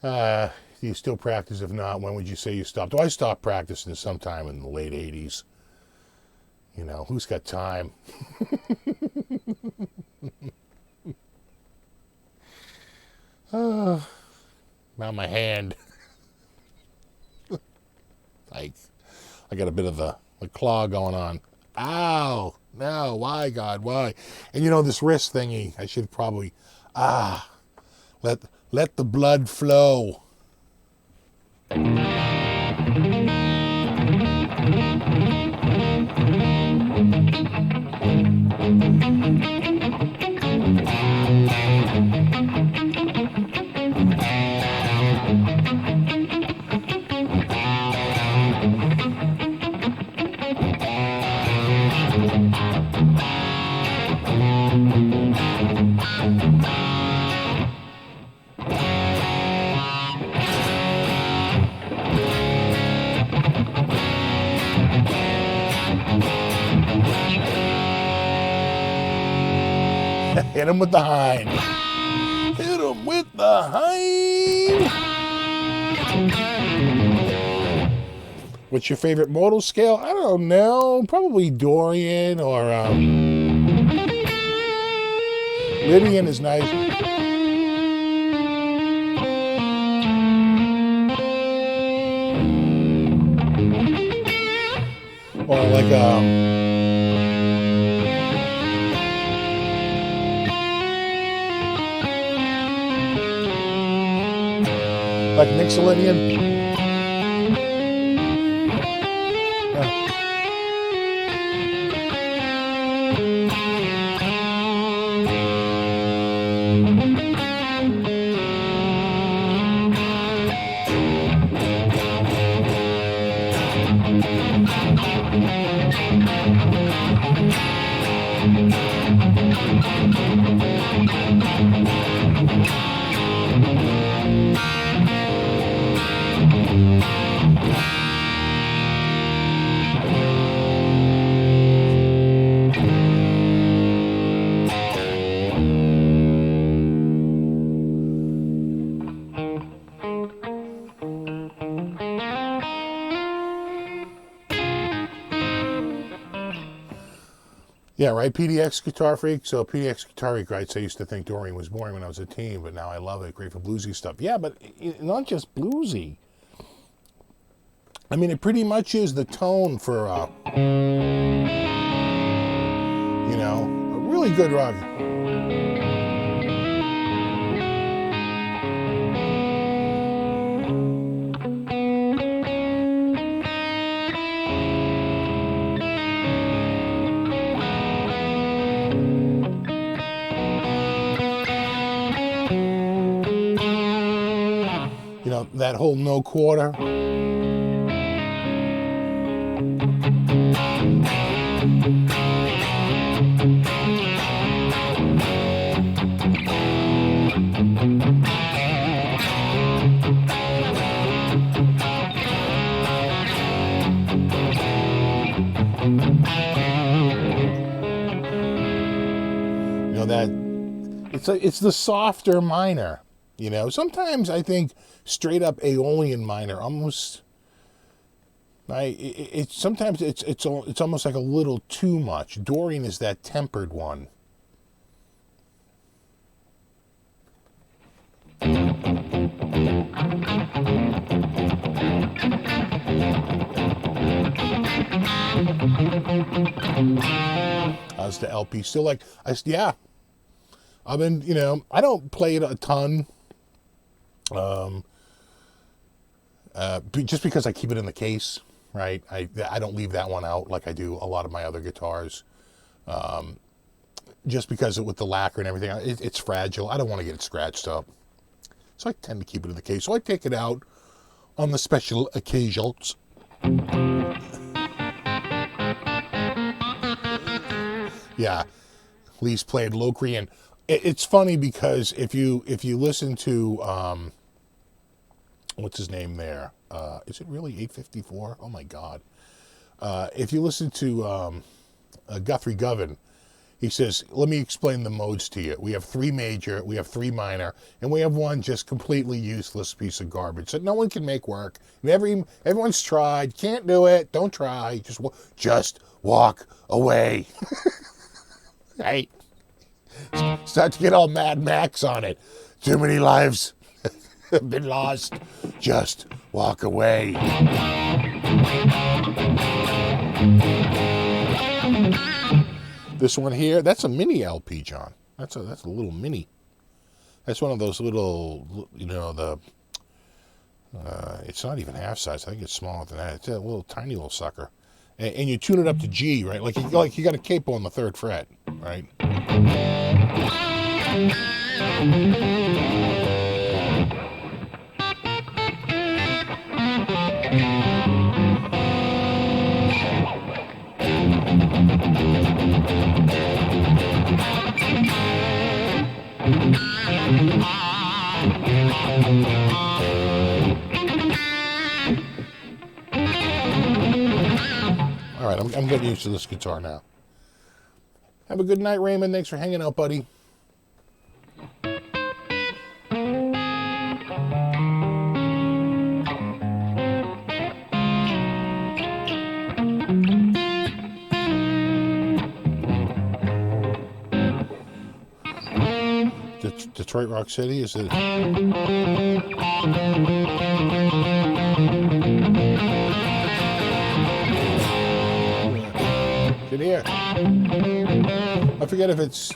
Do you still practice? If not, when would you say you stopped? I stopped practicing sometime in the late 80s. You know, who's got time? Now my hand. I got a bit of a claw going on. Ow! No, why, God, why? And you know, this wrist thingy, I should probably, let the blood flow. Hit him with the hind. Hit him with the hind. What's your favorite modal scale? I don't know. Probably Dorian or Lydian is nice. Or like Mixolydian. Yeah, right, PDX Guitar Freak. So PDX Guitar Freak writes, I used to think Dorian was boring when I was a teen, but now I love it. Great for bluesy stuff. Yeah, but not just bluesy. I mean, it pretty much is the tone for, you know, a really good rock. You know, that whole no quarter. You know, that it's the softer minor. You know, sometimes I think straight up Aeolian minor almost. Sometimes it's almost like a little too much. Dorian is that tempered one. How's the LP? Still like, yeah. I mean, I don't play it a ton. Just because I keep it in the case, right? I don't leave that one out like I do a lot of my other guitars. Just because with the lacquer and everything, it's fragile. I don't want to get it scratched up. So I tend to keep it in the case. So I take it out on the special occasions. Yeah, Lee's played Locri, and it's funny because if you listen to what's his name there? Is it really 854? Oh my God! If you listen to Guthrie Govan, he says, "Let me explain the modes to you. We have 3 major, we have 3 minor, and we have 1 just completely useless piece of garbage that no one can make work. And everyone's tried, can't do it. Don't try. Just walk away." Right? Start to get all Mad Max on it. Too many lives have been lost. Just walk away. This one here, that's a mini LP, John. That's a little mini. That's one of those little, it's not even half size. I think it's smaller than that. It's a little tiny little sucker. And you tune it up to G, right? Like you got a capo on the 3rd fret, right? All right, I'm getting used to this guitar now. Have a good night, Raymond. Thanks for hanging out, buddy. Detroit Rock City, is it? Get here. I forget if it's...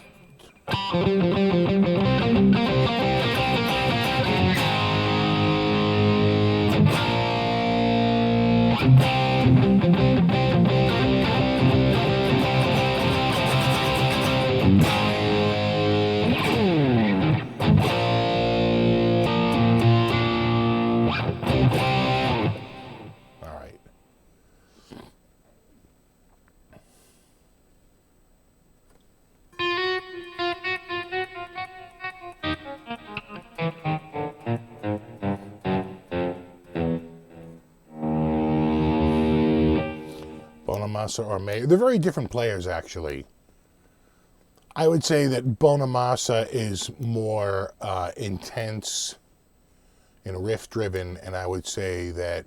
Bonamassa or May. They're very different players, actually. I would say that Bonamassa is more intense and riff-driven, and I would say that,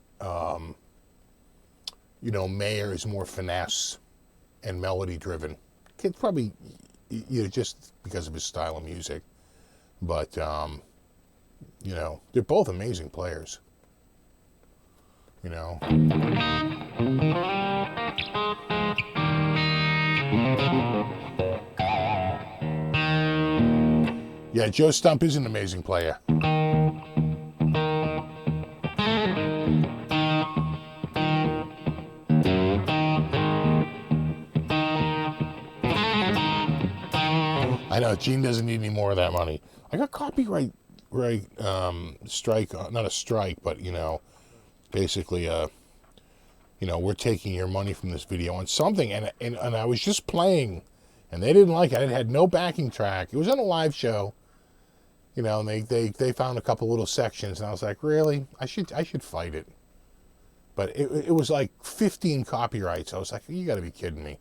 Mayer is more finesse and melody-driven. It's probably, just because of his style of music. But, they're both amazing players. Yeah, Joe Stump is an amazing player. I know, Gene doesn't need any more of that money. I got copyright strike, not a strike, but, basically, we're taking your money from this video on something, and I was just playing, and they didn't like it. It had no backing track. It was on a live show, and they found a couple little sections, and I was like, really? I should fight it. But it was like 15 copyrights. I was like, you got to be kidding me.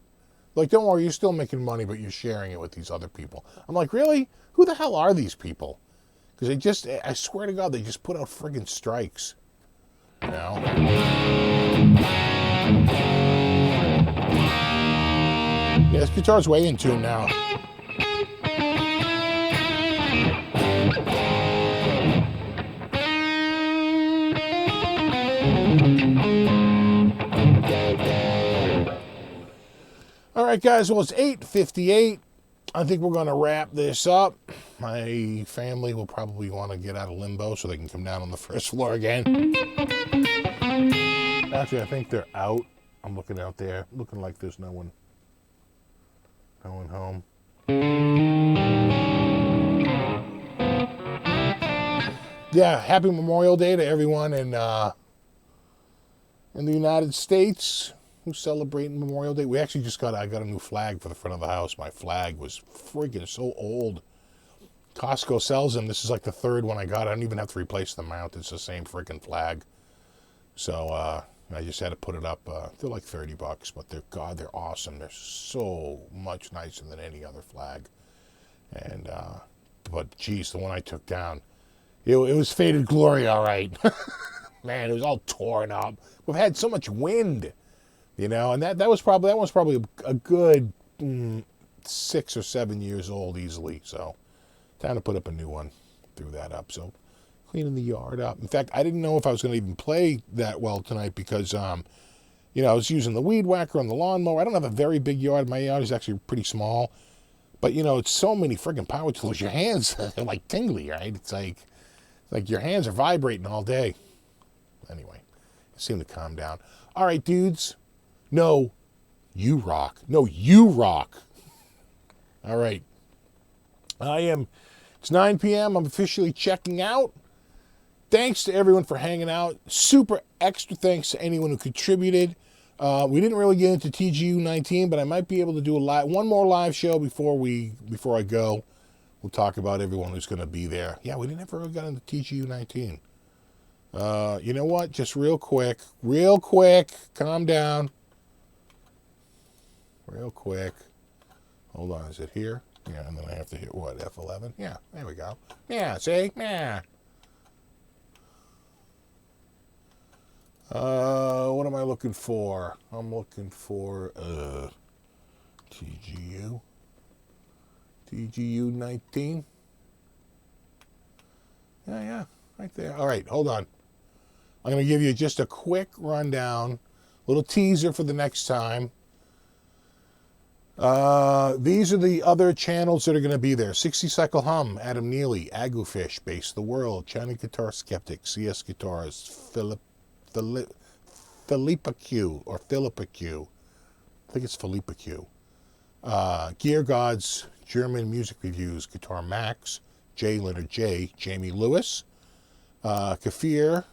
Like, don't worry, you're still making money, but you're sharing it with these other people. I'm like, really? Who the hell are these people? Because I swear to God, they just put out friggin' strikes. Yeah, this guitar's way in tune now. All right, guys. Well, it's 8:58. I think we're going to wrap this up. My family will probably want to get out of limbo so they can come down on the first floor again. Actually, I think they're out. I'm looking out there, looking like there's no one home. Yeah, happy Memorial Day to everyone in the United States who's celebrating Memorial Day. I got a new flag for the front of the house. My flag was freaking so old. Costco sells them. This is like the third one I got. I don't even have to replace the mount. It's the same freaking flag. So I just had to put it up. They're like $30, but they're awesome. They're so much nicer than any other flag. And but geez, the one I took down, it was faded glory, all right. Man, it was all torn up. We've had so much wind, and that was probably a good 6 or 7 years old easily. So time to put up a new one. Threw that up. So cleaning the yard up. In fact, I didn't know if I was going to even play that well tonight because I was using the weed whacker on the lawnmower. I don't have a very big yard. My yard is actually pretty small. But, it's so many freaking power tools. Your hands are like tingly, right? It's like your hands are vibrating all day. Anyway, I seem to calm down. All right, dudes. No, you rock. No, you rock. All right. It's 9 p.m. I'm officially checking out. Thanks to everyone for hanging out. Super extra thanks to anyone who contributed. We didn't really get into TGU19, but I might be able to do one more live show before I go. We'll talk about everyone who's going to be there. Yeah, we never really got into TGU19. You know what? Just real quick, calm down. Real quick. Hold on, is it here? Yeah, and then I have to hit what? F11? Yeah, there we go. Yeah, see? Yeah. What am I looking for? I'm looking for TGU19. Yeah, right there. All right, hold on. I'm going to give you just a quick rundown, little teaser for the next time. These are the other channels that are going to be there. 60 Cycle Hum, Adam Neely, Agufish, Base the World, China Guitar Skeptic, CS Guitars, Philippa Q, or Philippa Q. I think it's Philippa Q. Gear Gods, German Music Reviews, Guitar Max, J. Leonard J, Jamie Lewis, Kafir,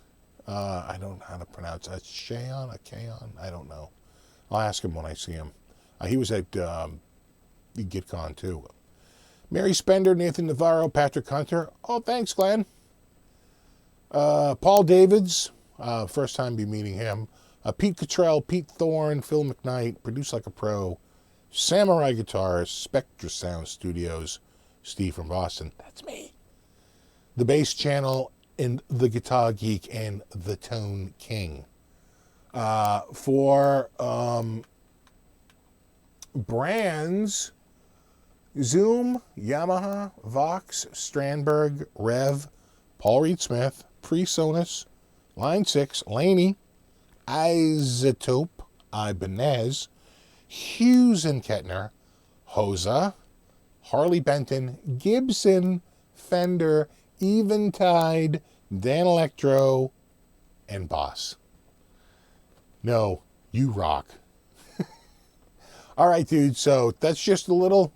I don't know how to pronounce that. Shayon, I don't know. I'll ask him when I see him. He was at GitCon too. Mary Spender, Nathan Navarro, Patrick Hunter. Oh, thanks, Glenn. Paul Davids, first time be meeting him. Pete Cottrell, Pete Thorne, Phil McKnight, Produce Like a Pro, Samurai Guitars, Spectra Sound Studios, Steve from Boston. That's me. The Bass Channel, and The Guitar Geek, and The Tone King. For brands, Zoom, Yamaha, Vox, Strandberg, Rev, Paul Reed Smith, PreSonus, Line 6, Laney, Isotope, Ibanez, Hughes and Kettner, Hosa, Harley Benton, Gibson, Fender, Eventide, Dan Electro, and Boss. No, you rock. All right, dude, so that's just a little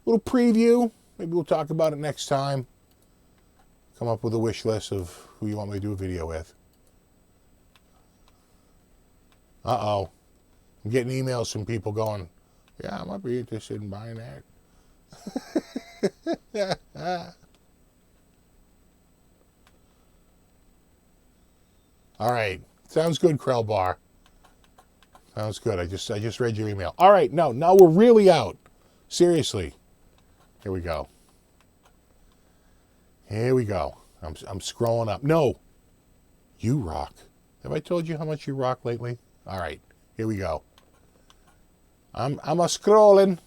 preview. Maybe we'll talk about it next time. Come up with a wish list of who you want me to do a video with. Uh-oh. I'm getting emails from people going, yeah, I might be interested in buying that. All right. Sounds good, Krell Bar. Sounds good. I just read your email. All right, now we're really out. Seriously. Here we go. I'm scrolling up. No. You rock. Have I told you how much you rock lately? All right. Here we go. I'm scrolling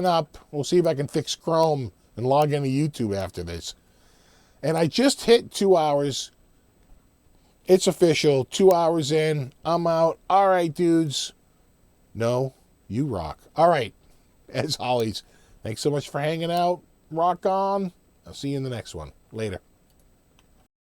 up. We'll see if I can fix Chrome and log into YouTube after this. And I just hit 2 hours. It's official. 2 hours in. I'm out. All right, dudes. No, You rock. All right. As always, thanks so much for hanging out. Rock on. I'll see you in the next one. Later.